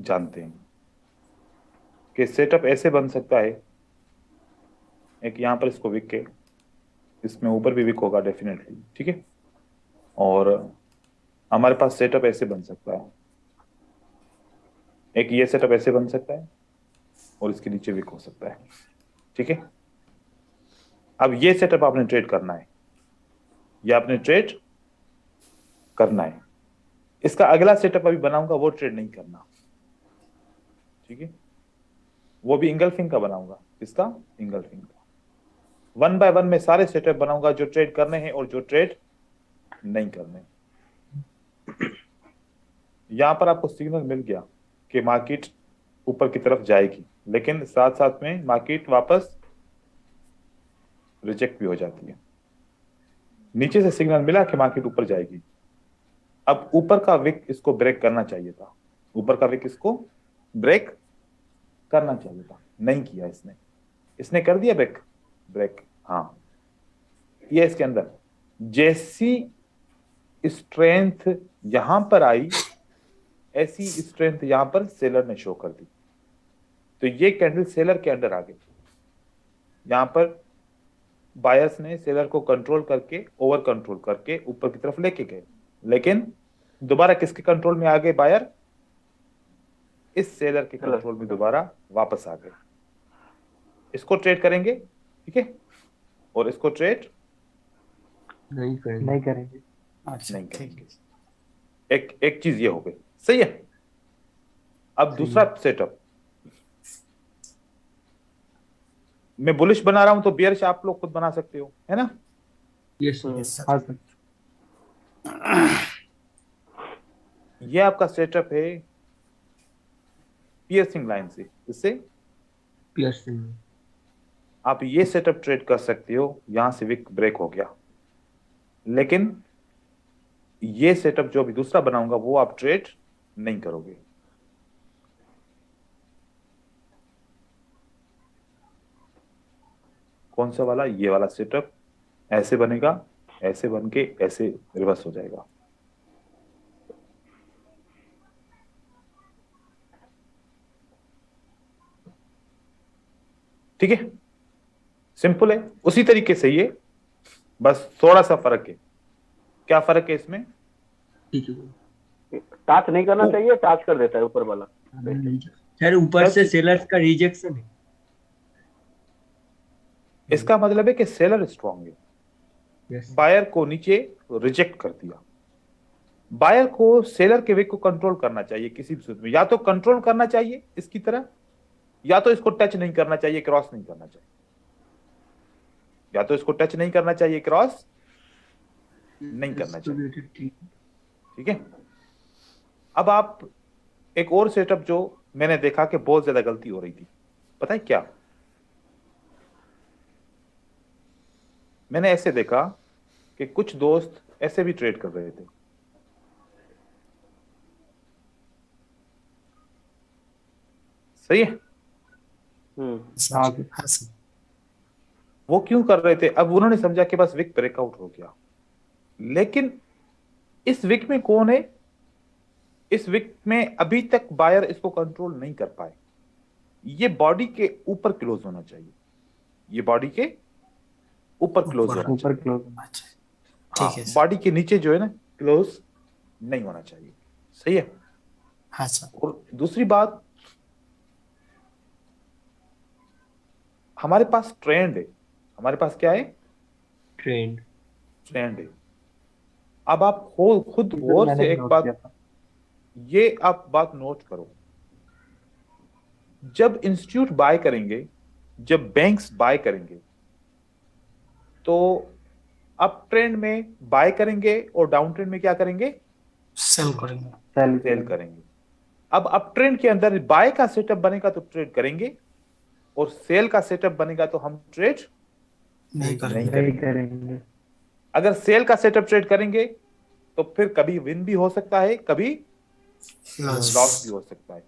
जानते हैं कि सेटअप ऐसे बन सकता है, एक यहाँ पर इसको विक के, इसमें ऊपर भी विक होगा डेफिनेटली, ठीक है। और हमारे पास सेटअप ऐसे बन सकता है, एक ये सेटअप ऐसे बन सकता है और इसके नीचे विक हो सकता है, ठीक है। अब ये सेटअप आपने ट्रेड करना है, ये आपने ट्रेड करना है। इसका अगला सेटअप अभी बनाऊंगा, वो ट्रेड नहीं करना, ठीक है। वो भी इंगल्फिंग का बनाऊंगा। इसका इंगल्फिंग का वन बाय वन में सारे सेटअप बनाऊंगा जो ट्रेड करने हैं और जो ट्रेड नहीं करने। यहां पर आपको सिग्नल मिल गया कि मार्केट ऊपर की तरफ जाएगी, लेकिन साथ साथ में मार्केट वापस रिजेक्ट भी हो जाती है। नीचे से सिग्नल मिला कि मार्केट ऊपर जाएगी। अब ऊपर का विक इसको ब्रेक करना चाहिए था, ऊपर का विक इसको ब्रेक करना चाहिए था, नहीं किया इसने। इसने कर दिया ब्रेक, ब्रेक, हाँ। ये इसके अंदर जैसी स्ट्रेंथ यहां पर आई, ऐसी स्ट्रेंथ यहां पर सेलर ने शो कर दी। तो ये कैंडल सेलर के अंडर आ गई। यहां पर बायर्स ने सेलर को कंट्रोल करके, ओवर कंट्रोल करके ऊपर की तरफ लेके गए, लेकिन दोबारा किसके कंट्रोल में आ गए बायर? इस सेलर के कंट्रोल में दोबारा वापस आ गए। इसको ट्रेड करेंगे, ठीक है, और इसको ट्रेड नहीं करेंगे। नहीं करेंगे। अच्छा नहीं ठीक करेंगे। है। एक एक चीज ये हो गई, सही है। अब सही दूसरा है। सेटअप, मैं बुलिश बना रहा हूं तो बियरिश आप लोग खुद बना सकते हो, है ना। Yes sir. यस हाँ सर। सर। ये आपका सेटअप है पियर्सिंग लाइन से, इससे पियर्सिंग। आप ये सेटअप ट्रेड कर सकते हो। यहां से विक ब्रेक हो गया, लेकिन ये सेटअप जो अभी दूसरा बनाऊंगा वो आप ट्रेड नहीं करोगे। कौन सा वाला? ये वाला सेटअप ऐसे बनेगा, ऐसे बन के ऐसे रिवर्स हो जाएगा। ठीक है, सिंपल है, उसी तरीके से ये, बस थोड़ा सा फर्क है। क्या फर्क है इसमें? ठीक है। टाच नहीं करना चाहिए, टाच कर देता है ऊपर वाला। सर ऊपर से टच, सेलर्स का रिजेक्शन है। इसका मतलब है कि सेलर स्ट्रांग है, यस। बायर को नीचे रिजेक्ट कर दिया। बायर को सेलर के विक को कंट्रोल करना चाहिए किसी भी सूरत में, या तो कंट्रोल करना चाहिए इसकी तरह, या तो इसको टच नहीं करना चाहिए, क्रॉस नहीं करना चाहिए। या तो इसको टच नहीं करना चाहिए, क्रॉस नहीं करना चाहिए, ठीक है। अब आप एक और सेटअप जो मैंने देखा कि बहुत ज्यादा गलती हो रही थी, पता है क्या? मैंने ऐसे देखा कि कुछ दोस्त ऐसे भी ट्रेड कर रहे थे, सही है। हाँ सर हाँ सर। वो क्यों कर रहे थे? अब उन्होंने समझा कि बस विक ब्रेकआउट हो गया, लेकिन इस विक में कौन है? इस विक में अभी तक बायर इसको कंट्रोल नहीं कर पाए। ये बॉडी के ऊपर क्लोज होना चाहिए, ये बॉडी के ऊपर क्लोज ऊपर होना ऊपर चाहिए। क्लोज। अच्छा हाँ, ठीक है सर। बॉडी के नीचे जो है ना, क्लोज नहीं होना चाहिए, सही है। हाँ सर। और दूसरी बात, हमारे पास ट्रेंड है, हमारे पास क्या है? ट्रेंड। ट्रेंड है। अब आप खुद ये तो गौर मैंने से भी एक नोट किया बात, था। ये आप बात नोट करो, जब इंस्टीट्यूट बाय करेंगे, जब बैंक्स बाय करेंगे, तो अप ट्रेंड में बाय करेंगे और डाउन ट्रेंड में क्या करेंगे? सेल करेंगे। सेल सेल करेंगे। करेंगे। अब अप ट्रेंड के अंदर बाय का सेटअप बनेगा तो ट्रेड करेंगे, और सेल का सेटअप बनेगा तो हम ट्रेड नहीं नहीं करेंगे। नहीं करेंगे। करेंगे। अगर सेल का सेटअप ट्रेड करेंगे तो फिर कभी विन भी हो सकता है, कभी लॉस। लॉस भी हो सकता है।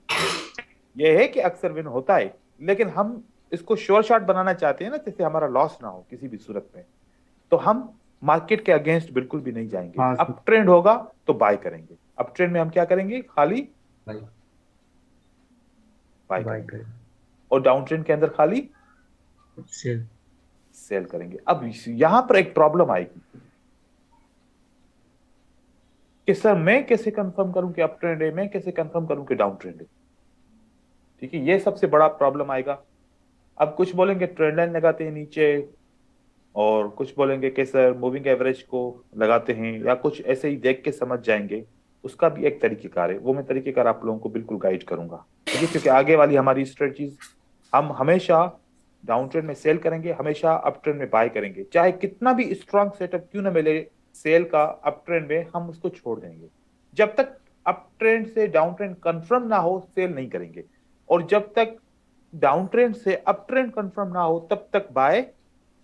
यह है कि अक्सर विन होता है, लेकिन हम इसको श्योर शॉट बनाना चाहते हैं ना, जिससे हमारा लॉस ना हो किसी भी सूरत में। तो हम मार्केट के अगेंस्ट बिल्कुल भी नहीं जाएंगे। हाँ सर। अप ट्रेंड होगा तो बाय करेंगे, अप ट्रेंड में हम क्या करेंगे? खाली भाई बाय बाय करेंगे, करें, और डाउन ट्रेंड के अंदर खाली सेल, सेल करेंगे। अब यहां पर एक प्रॉब्लम आएगी कि सर मैं कैसे कंफर्म करूं कि अप ट्रेंड है, मैं कैसे कंफर्म करूं कि डाउन ट्रेंड है। ठीक है, ये सबसे बड़ा प्रॉब्लम आएगा। अब कुछ बोलेंगे ट्रेंड लाइन लगाते हैं नीचे, और कुछ बोलेंगे कि सर मूविंग एवरेज को लगाते हैं, या कुछ ऐसे ही देख के समझ जाएंगे। उसका भी एक तरीकेकार है, वो मैं तरीकेकार आप लोगों को बिल्कुल गाइड करूंगा। ठीक है, क्योंकि आगे वाली हमारी स्ट्रेटजीज, हम हमेशा डाउन ट्रेंड में सेल करेंगे, हमेशा अप ट्रेंड में बाय करेंगे। चाहे कितना भी स्ट्रांग सेटअप क्यों ना मिले सेल का अप ट्रेंड में, हम उसको छोड़ देंगे। जब तक अप ट्रेंड से डाउन ट्रेंड कंफर्म ना हो, सेल नहीं करेंगे। और जब तक डाउन ट्रेंड से अप ट्रेंड कंफर्म ना हो, तब तक बाय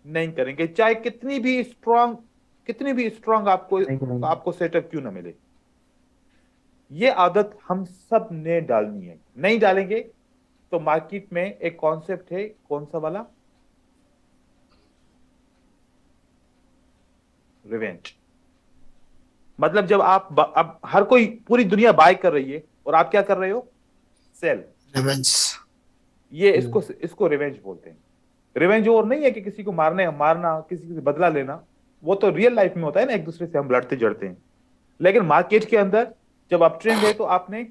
नहीं करेंगे, चाहे कितनी भी स्ट्रांग आपको नहीं करेंगे। आपको सेटअप क्यों ना मिले। ये आदत हम सब ने डालनी है। नहीं डालेंगे तो मार्केट में एक कॉन्सेप्ट है, कौन सा वाला, रिवेंज। मतलब जब अब हर कोई, पूरी दुनिया बाय कर रही है और आप क्या कर रहे हो, सेल। रिवेंज। ये इसको रिवेंज बोलते हैं। रिवेंज और नहीं है कि किसी को मारना, किसी से बदला लेना, वो तो रियल लाइफ में होता है ना, एक दूसरे से हम लड़ते जड़ते हैं। लेकिन मार्केट के अंदर जब अप ट्रेंड है तो आपने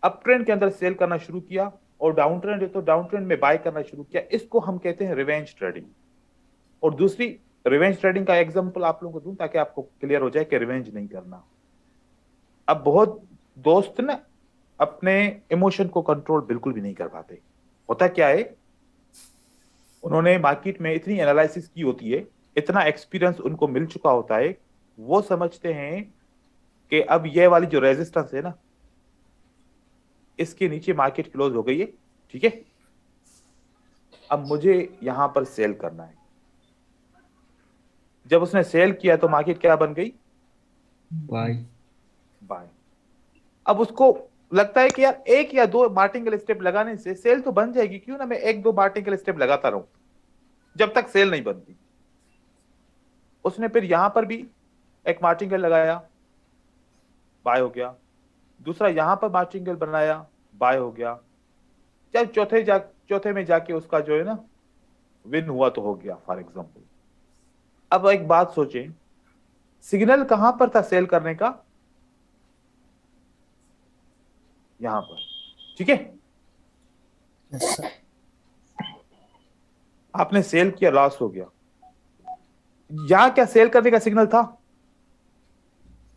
अप ट्रेंड के अंदर सेल करना शुरू किया, और डाउन ट्रेंड है तो डाउन ट्रेंड में बाय करना शुरू किया। इसको हम कहते हैं रिवेंज ट्रेडिंग। और दूसरी रिवेंज ट्रेडिंग का एग्जांपल आप लोगों को दूं ताकि आपको क्लियर हो जाए कि रिवेंज नहीं करना। अब बहुत दोस्त ना अपने इमोशन को कंट्रोल बिल्कुल भी नहीं कर पाते। होता क्या है, उन्होंने मार्केट में इतनी एनालिसिस की होती है, इतना एक्सपीरियंस उनको मिल चुका होता है, वो समझते हैं कि अब ये वाली जो रेजिस्टेंस है ना, इसके नीचे मार्केट क्लोज हो गई है। ठीक है, अब मुझे यहां पर सेल करना है। जब उसने सेल किया तो मार्केट क्या बन गई, बाय, बाय। अब उसको लगता है कि यार एक या दो मार्टिंगल स्टेप लगाने से सेल तो बन जाएगी, क्यों ना मैं एक दो मार्टिंगल स्टेप लगाता रहूं जब तक सेल नहीं बनती। उसने फिर यहां पर भी एक मार्टिंगल लगाया, बाय हो गया। दूसरा यहां पर मार्टिंगल बनाया, बाय हो गया। जब चौथे में जाके उसका जो है ना विन हुआ तो हो गया, फॉर एग्जांपल। अब एक बात सोचें, सिग्नल कहां पर था सेल करने का, यहां पर। ठीक है, यस सर। आपने सेल किया, लॉस हो गया। यहां क्या सेल करने का सिग्नल था,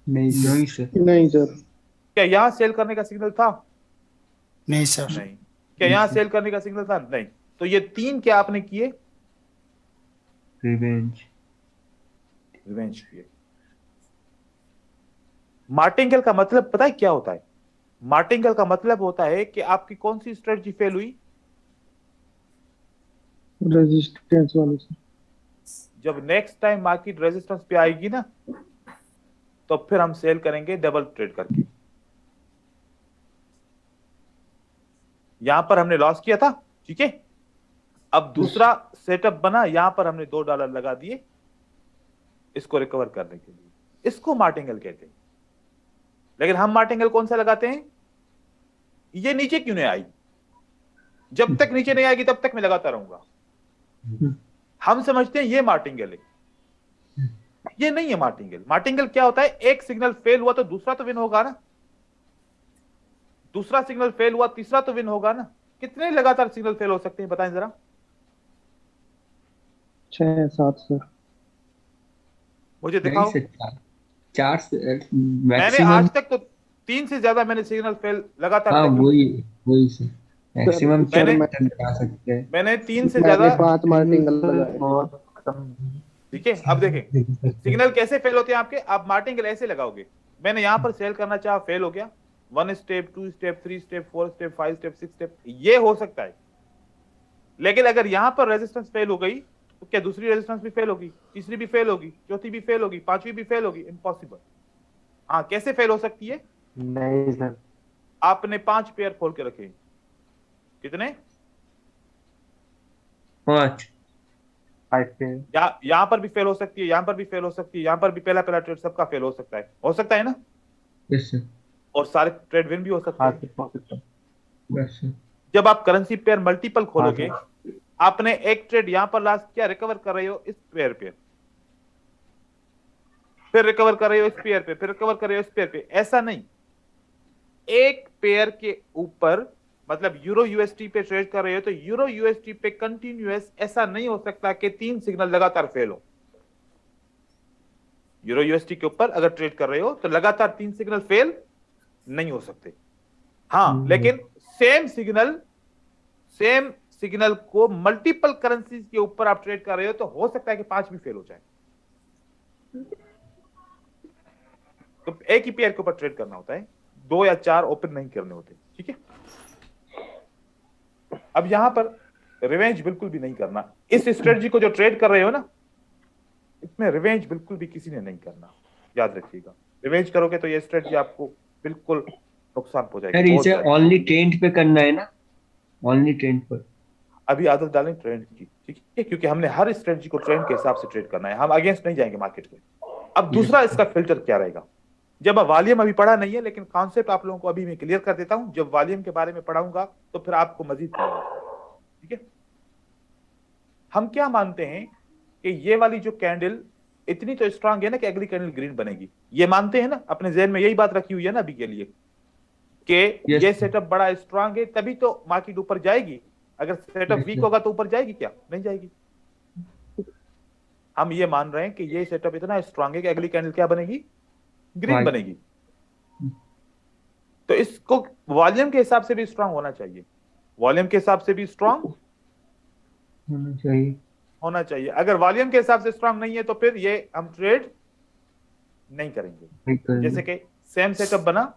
नहीं सर, नहीं सर। क्या यहां सेल करने का सिग्नल था, नहीं सर। नहीं। क्या यहां सेल करने का सिग्नल था, नहीं। तो ये तीन क्या आपने किए, रिवेंज, रिवेंज किए। मार्टिंगल का मतलब पता है क्या होता है, मार्टिंगल का मतलब होता है कि आपकी कौन सी स्ट्रेटजी फेल हुई, रेजिस्टेंस वाले सर। जब नेक्स्ट टाइम मार्केट रेजिस्टेंस पे आएगी ना, तो फिर हम सेल करेंगे डबल ट्रेड करके। यहां पर हमने लॉस किया था, ठीक है। अब दूसरा सेटअप बना, यहां पर हमने $2 लगा दिए इसको रिकवर करने के लिए। इसको मार्टिंगल कहते हैं। लेकिन हम मार्टिंगल कौन सा लगाते हैं, ये नीचे क्यों नहीं आई, जब तक नीचे नहीं आएगी तब तक मैं लगाता रहूंगा। हम समझते हैं ये मार्टिंगल है, ये नहीं है मार्टिंगल। मार्टिंगल क्या होता है, एक सिग्नल फेल हुआ तो दूसरा तो विन होगा ना, दूसरा सिग्नल फेल हुआ तीसरा तो विन होगा ना। कितने लगातार सिग्नल फेल हो सकते हैं बताएं जरा, 6-7 सर। मुझे नहीं दिखाओ। सर, चार मैंने मैक्सिमम। आज तक तो 3 से ज्यादा मैंने सिग्नल फेल लगातार हाँ, देखे। वही वही सर, मैक्सिमम सर, चार मैंने लगा सकते हैं। मैंने 3 से मैंने ज्यादा, 5 मार्टिंगल लगाए। बहुत कम। ठीक है। अब देखें सिग्नल कैसे फेल होते हैं आपके, आप मार्टिंगल ऐसे लगाओगे। मैंने यहां पर सेल करना चाहा, फेल हो गया। 1 step, 2 step, 3 step, 4 step, 5 step, 6 step, ये हो सकता है। लेकिन अगर यहां पर रेजिस्टेंस फेल हो गई तो क्या दूसरी रेजिस्टेंस भी फेल होगी, तीसरी भी फेल होगी, चौथी भी फेल होगी, पांचवी भी फेल होगी? इम्पॉसिबल। हाँ, कैसे फेल हो सकती है, नहीं सर। आपने 5 पेयर खोल के रखे, कितने, 5 5 पे। यहां पर भी फेल हो सकती है, यहां पर भी फेल हो सकती है, यहां पर भी पहला ट्रेड सबका फेल हो सकता है ना। यस सर, और सारे ट्रेड विन भी हो सकते हाँ हैं। Sir, possible. Yes sir. जब आप करेंसी पेयर मल्टीपल खोलोगे, हाँ, आपने एक ट्रेड यहां पर लास्ट किया, रिकवर कर रहे हो इस पेयर पे, फिर रिकवर कर रहे हो इस पेयर पे, फिर रिकवर कर रहे हो इस पेयर पे, ऐसा नहीं। एक पेयर के ऊपर मतलब यूरो यूएसटी पे ट्रेड कर रहे हो तो यूरो यूएसटी पे कंटिन्यूअस ऐसा नहीं हो सकता कि 3 सिग्नल लगातार फेल हो। यूरो यूएसटी के ऊपर अगर ट्रेड कर रहे हो तो लगातार 3 सिग्नल फेल नहीं हो सकते। हाँ, लेकिन सेम सिग्नल को मल्टीपल करेंसीज के ऊपर आप ट्रेड कर रहे हो तो हो सकता है कि 5 भी फेल हो जाए। तो एक ही पेयर के ऊपर ट्रेड करना होता है, 2 या 4 ओपन नहीं करने होते। ठीक है, अब यहां पर रिवेंज बिल्कुल भी नहीं करना। इस स्ट्रेटजी को जो ट्रेड कर रहे हो ना, इसमें रिवेंज बिल्कुल भी किसी ने नहीं करना, याद रखिएगा। रिवेंज करोगे तो ये स्ट्रेटजी आपको बिल्कुल नुकसान सर पहुंचाएगी। इसे ओनली ट्रेंड पे करना है ना, ओनली ट्रेंड पर। अभी आदत डालें ट्रेंड की, ठीक है, क्योंकि हमने हर स्ट्रेटजी को ट्रेंड के हिसाब से ट्रेड करना है, हम अगेंस्ट नहीं जाएंगे मार्केट के। अब दूसरा इसका फिल्टर क्या रहेगा, जब वॉल्यूम अभी पढ़ा नहीं है लेकिन कॉन्सेप्ट आप लोगों को अभी मैं क्लियर कर देता हूं, जब वॉल्यूम के बारे में पढ़ाऊंगा तो फिर आपको मजीद क्लियर होगा। ठीक है, हम क्या मानते हैं कि ये वाली जो कैंडल इतनी तो स्ट्रांग है ना कि अगली कैंडल ग्रीन बनेगी, ये मानते हैं ना, अपने जहन में यही बात रखी हुई है ना अभी के लिए कि ये सेटअप बड़ा स्ट्रांग है तभी तो मार्केट ऊपर जाएगी। अगर सेटअप वीक होगा तो ऊपर जाएगी क्या? नहीं जाएगी। हम ये मान रहे हैं कि ये सेटअप इतना स्ट्रांग है कि अगली कैंडल क्या बनेगी? ग्रीन बनेगी। तो इसको वॉल्यूम के हिसाब से भी स्ट्रांग होना चाहिए, वॉल्यूम के हिसाब से भी स्ट्रांग होना चाहिए। अगर वॉल्यूम के हिसाब से स्ट्रांग नहीं है तो फिर ये हम ट्रेड नहीं करेंगे। जैसे कि सेम सेटअप बना,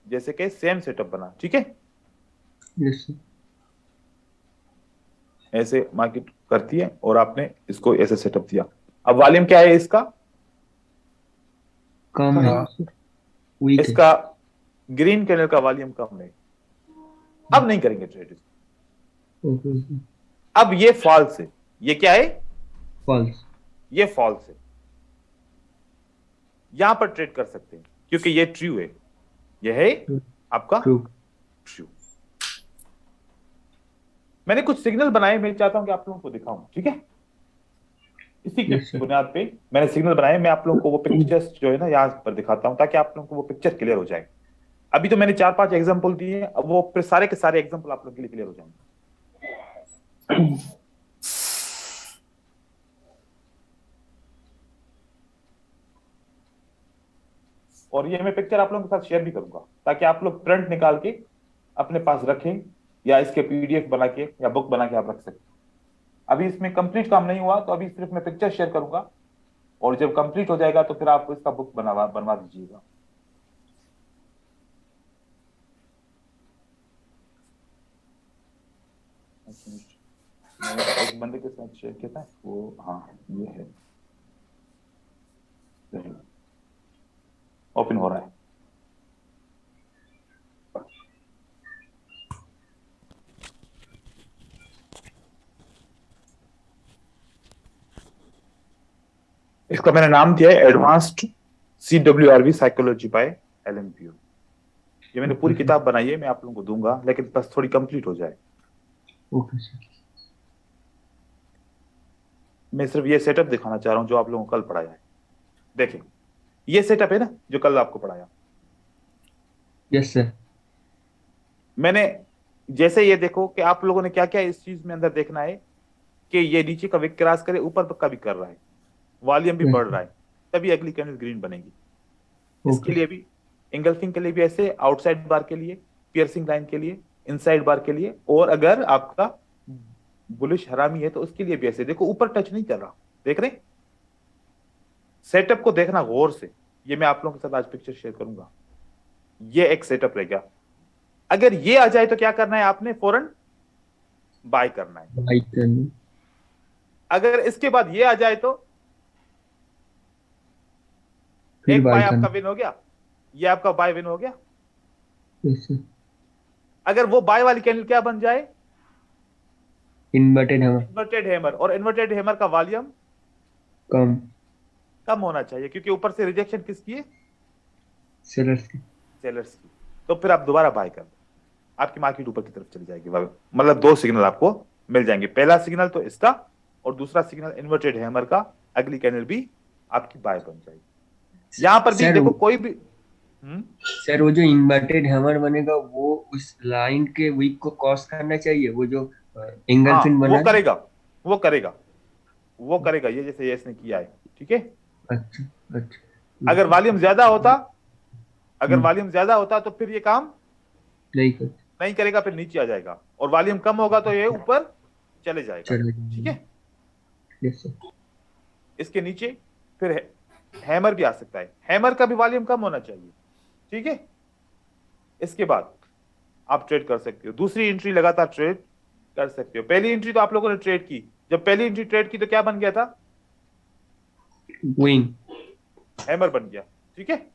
जैसे कि सेम सेटअप बना, ठीक है, यस ऐसे मार्केट करती है और आपने इसको ऐसे सेटअप दिया। अब वॉल्यूम क्या है इसका? कम है, वीक है। इसका ग्रीन कैंडल का वॉल्यूम कम है, अब नहीं करेंगे ट्रेड। अब ये फॉल्स है, ये क्या है? फॉल्स। ये फॉल्स है, यहां पर ट्रेड कर सकते हैं क्योंकि ये ट्रू है, ये है आपका ट्रू। मैंने कुछ सिग्नल बनाए, मैं चाहता हूं कि आप लोगों को दिखाऊं, ठीक है। इसी की बुनियाद पे मैंने सिग्नल बनाए, मैं आप लोगों को वो पिक्चर्स जो है ना यहां पर दिखाता हूं ताकि आप लोगों को वो पिक्चर क्लियर हो जाए। अभी तो मैंने 4-5 एग्जांपल दिए हैं, अब वो फिर सारे के सारे एग्जांपल आप लोगों के लिए क्लियर हो जाएंगे। और ये मैं पिक्चर आप लोगों के साथ शेयर भी करूंगा ताकि आप लोग प्रिंट निकाल के अपने पास रखें या इसके पीडीएफ बना के या बुक बना के आप रख सकते हैं। अभी इसमें कंप्लीट काम नहीं हुआ तो अभी सिर्फ मैं पिक्चर शेयर करूंगा और जब कंप्लीट हो जाएगा तो फिर आप इसका बुक बनवा दीजिएगा। मैंने एक बंदे के साथ शेयर किया था वो, हाँ ये है, ओपन हो रहा है। इसका मैंने नाम दिया है advanced CWRV psychology by Alan pure. ये मैंने पूरी किताब बनाई है, मैं आप लोगों को दूंगा लेकिन बस थोड़ी कंप्लीट हो जाए। Okay sir. मैं सिर्फ ये सेटअप दिखाना चाह रहा हूं जो आप लोगों को कल पढ़ाया है। देखें, ये सेटअप है ना जो कल आपको पढ़ाया। Yes sir. मैंने जैसे ये देखो कि आप लोगों ने क्या क्या इस चीज में अंदर देखना है कि ये नीचे का विक क्रॉस करे, ऊपर का भी कर रहा है, वॉल्यूम भी बढ़ रहा है, तभी अगली कैंडल ग्रीन बनेगी। इसके लिए भी इंगल्फिंग के लिए भी ऐसे, आउटसाइड बार के लिए, पियर्सिंग लाइन के लिए, इनसाइड बार के लिए, और अगर आपका बुलिश हरामी है तो उसके लिए भी ऐसे। देखो ऊपर टच नहीं कर रहा, देख रहे? सेटअप को देखना गौर से, ये मैं आप लोगों के साथ आज पिक्चर शेयर करूंगा। ये एक सेटअप रहेगा, अगर ये आ जाए तो क्या करना है आपने? फौरन बाय करना है। बाय करना। अगर इसके बाद ये आ जाए तो एक बाय आपका विन हो गया, ये आपका बाय विन हो गया। Yes sir. अगर वो बाय वाली कैंडल क्या बन जाए? Inverted hammer. इन्वर्टेड हैमर, और इन्वर्टेड हैमर का वॉल्यूम कम होना चाहिए क्योंकि ऊपर से रिजेक्शन किसकी है? सेलर्स की। सेलर्स की। तो फिर आप दोबारा बाय कर दो, आपकी मार्केट ऊपर की तरफ चली जाएगी। मतलब दो सिग्नल आपको मिल जाएंगे, पहला सिग्नल तो इसका और दूसरा सिग्नल इन्वर्टेड हैमर का, अगली कैंडल भी आपकी बाय बन जाएगी। यहां पर भी सर देखो कोई भी सर वो जो इन्वर्टेड हैमर बनेगा वो उस लाइन के वीक को क्रॉस करना चाहिए, वो जो एंगल हाँ फिन बना वो करेगा, वो करेगा, वो करेगा, ये जैसे ये इसने किया है, ठीक है। अच्छा अच्छा। अगर वॉल्यूम ज्यादा होता, अगर वॉल्यूम ज्यादा होता तो फिर ये काम नहीं कर नहीं करेगा, फिर नीचे आ जाएगा, और वॉल्यूम कम होगा तो ये ऊपर चले जाएगा, चलो ठीक है। Yes sir. इसके नीचे फिर हैमर भी आ सकता है, हैमर का भी वॉल्यूम कम होना चाहिए, ठीक है। इसके बाद आप ट्रेड कर सकते हो, दूसरी एंट्री लगातार ट्रेड कर सकते हो। पहली एंट्री तो आप लोगों ने ट्रेड की, जब पहली एंट्री ट्रेड की तो क्या बन गया था, विंग। हैमर बन गया, ठीक है।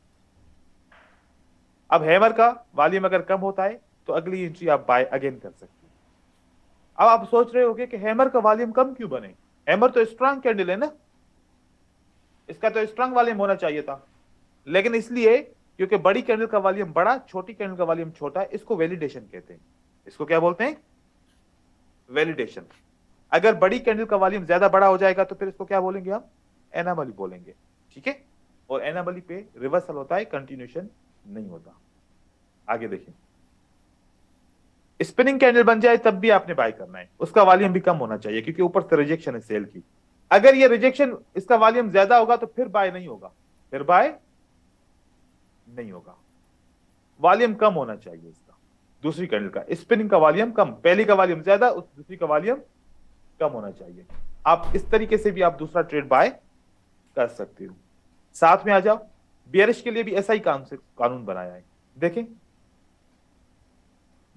अब हैमर का वॉल्यूम अगर कम होता है तो अगली एंट्री आप बाय अगेन कर सकते हो। अब आप सोच रहे होगे कि हैमर का वॉल्यूम कम क्यों बने, हैमर तो स्ट्रांग कैंडल है ना, इसका तो स्ट्रांग वॉल्यूम होना चाहिए था, लेकिन इसलिए क्योंकि बड़ी कैंडल का वॉल्यूम बड़ा, छोटी कैंडल का वॉल्यूम छोटा, इसको वैलिडेशन कहते हैं। इसको क्या बोलते हैं, वैलिडेशन। अगर बड़ी कैंडल का वॉल्यूम ज्यादा बड़ा हो जाएगा तो फिर इसको क्या बोलेंगे हम, एनामली बोलेंगे, ठीक है। और एनामली पे रिवर्सल होता है, कंटिन्यूशन नहीं होता। आगे देखिए, स्पिनिंग कैंडल बन जाए तब भी आपने बाय करना है, उसका वॉल्यूम भी कम होना चाहिए क्योंकि ऊपर से रिजेक्शन है सेल की। अगर ये रिजेक्शन, इसका वॉल्यूम ज्यादा होगा तो फिर बाय नहीं होगा, फिर बाय नहीं होगा, वॉल्यूम कम होना चाहिए इसका। दूसरी कैंडल का स्पिनिंग का वॉल्यूम कम, पहली का वॉल्यूम ज्यादा, दूसरी का वॉल्यूम कम होना चाहिए। आप इस तरीके से भी आप दूसरा ट्रेड बाय कर सकते हो। साथ में आ जाओ, बियरिश के लिए भी ऐसा ही कानून बनाया है। देखें,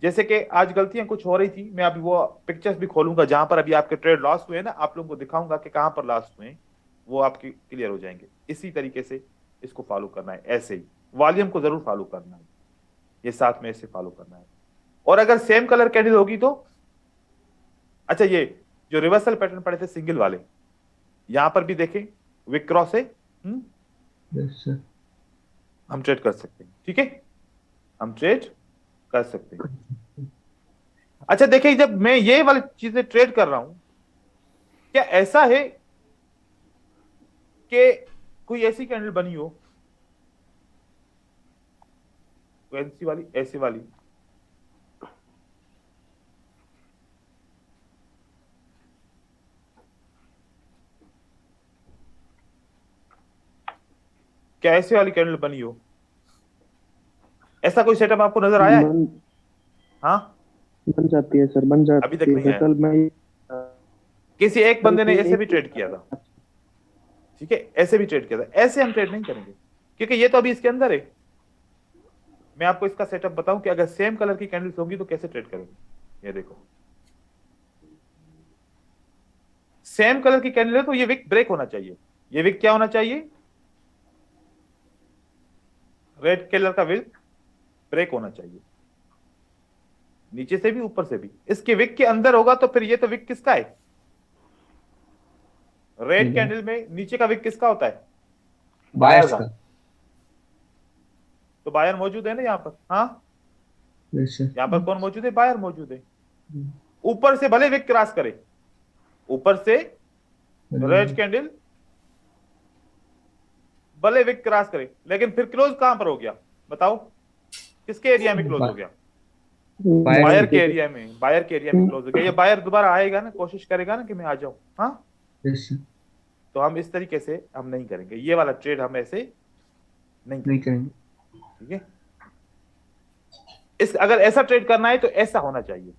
जैसे कि आज गलतियां कुछ हो रही थी, मैं अभी वो पिक्चर्स भी खोलूंगा जहां पर अभी आपके ट्रेड लॉस हुए ना, आप लोगों को दिखाऊंगा कि कहां पर लॉस हुए, वो आपके क्लियर हो जाएंगे। इसी तरीके से इसको फॉलो करना है, ऐसे ही वॉल्यूम को जरूर फॉलो करना है, ये साथ में ऐसे फॉलो करना है। और अगर सेम कलर कैंडल होगी तो, अच्छा ये जो रिवर्सल पैटर्न पड़े थे सिंगल वाले, यहां पर भी देखें विक क्रॉस है, यस सर। हम ट्रेड कर सकते हैं, ठीक है, हम ट्रेड कर सकते हैं। अच्छा देखिए, जब मैं ये वाली चीजें ट्रेड कर रहा हूं, क्या ऐसा है कि कोई ऐसी कैंडल बनी हो, ऐसी वाली, ऐसी वाली, क्या ऐसी वाली कैंडल बनी हो, ऐसा कोई सेटअप आपको नजर आया है? हाँ, बन जाती है सर, बन जाती अभी तक है। नहीं आया। कल मैं किसी एक बंदे ने ऐसे भी ट्रेड किया था, ठीक है, ऐसे भी ट्रेड किया था। ऐसे हम ट्रेड नहीं करेंगे क्योंकि ये तो अभी इसके अंदर है। मैं आपको इसका सेटअप बताऊं कि अगर सेम कलर की कैंडल्स होंगी तो कैसे ट्रेड करेंगे। ये देखो, सेम कलर की कैंडल है तो ये विक ब्रेक होना चाहिए। ये विक क्या होना चाहिए, रेड कलर का विक ब्रेक होना चाहिए, नीचे से भी ऊपर से भी। इसके विक के अंदर होगा तो फिर ये तो विक किसका है, रेड कैंडल में नीचे का विक किसका होता है, बायर्स का। तो बायर मौजूद है ना यहाँ पर, हाँ यस सर। यहाँ पर कौन मौजूद है, बायर मौजूद है। ऊपर से भले विक क्रॉस करे, ऊपर से रेड कैंडल भले विक क्रॉस करे, लेकिन फिर क्लोज कहां पर हो गया बताओ, किसके एरिया में क्लोज हो गया, बायर के एरिया में, बायर के एरिया में क्लोज हो गया। ये बायर दोबारा आएगा ना, कोशिश करेगा ना कि मैं आ जाऊं, हाँ यस सर। तो हम इस तरीके से हम नहीं करेंगे, ये वाला ट्रेड हम ऐसे नहीं करेंगे। ठीक है। इस अगर ऐसा ट्रेड करना है तो ऐसा होना चाहिए,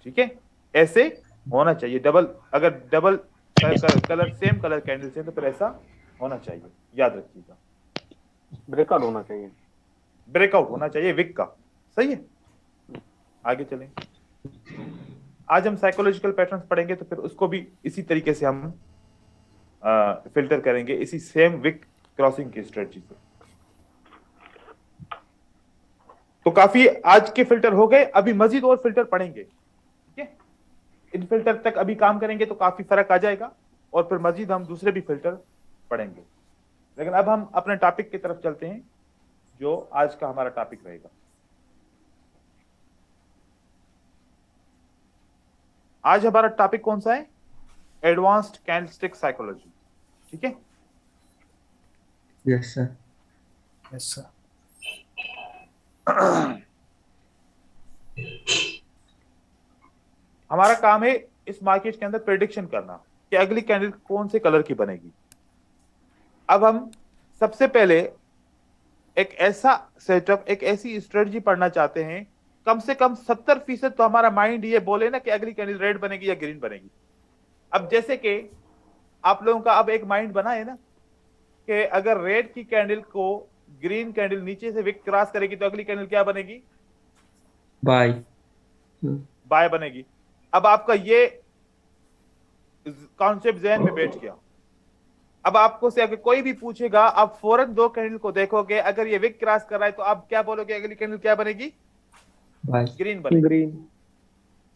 ठीक है, ऐसे होना चाहिए। डबल, अगर double colour same colour candle से तो फिर ऐसा होना चाहिए, याद रखिएगा। ब्रेकआउट होना चाहिए, ब्रेकआउट होना चाहिए विक का, सही है। आगे चलें, आज हम साइकोलॉजिकल पैटर्न्स पढ़ेंगे तो फिर उसको भी इसी तरीके से हम फिल्टर करेंगे, इसी सेम विक क्रॉसिंग की स्ट्रेटजी से। तो काफी आज के फिल्टर हो गए, अभी मजीद और फिल्टर पढ़ेंगे, ठीक है। इन फिल्टर तक अभी काम करेंगे तो काफी फर्क आ जाएगा, और फिर मजीद हम दूसरे भी फिल्टर पढ़ेंगे। लेकिन अब हम अपने टॉपिक की तरफ चलते हैं, जो आज का हमारा टॉपिक रहेगा। आज हमारा टॉपिक कौन सा है? Advanced candlestick psychology. ठीक है, यस सर। Yes sir. हमारा काम है इस मार्केट के अंदर प्रेडिक्शन करना कि अगली कैंडल कौन से कलर की बनेगी। अब हम सबसे पहले एक ऐसा सेटअप, एक ऐसी स्ट्रेटजी पढ़ना चाहते हैं, कम से कम 70% तो हमारा माइंड ये बोले ना कि अगली कैंडल रेड बनेगी या ग्रीन बनेगी। अब जैसे कि आप लोगों का अब एक माइंड बना है ना कि अगर रेड की कैंडल को ग्रीन कैंडल नीचे से विक क्रॉस करेगी तो अगली कैंडल क्या बनेगी? बाय। बाय बनेगी। अब आपका ये कॉन्सेप्ट जहन में बैठ गया। अब आपको से अगर कोई भी पूछेगा, आप फौरन दो कैंडल को देखोगे, अगर ये विक क्रॉस कर रहा है तो आप क्या बोलोगे? अगली कैंडल क्या बनेगी? बाय। ग्रीन बनेगी। ग्रीन।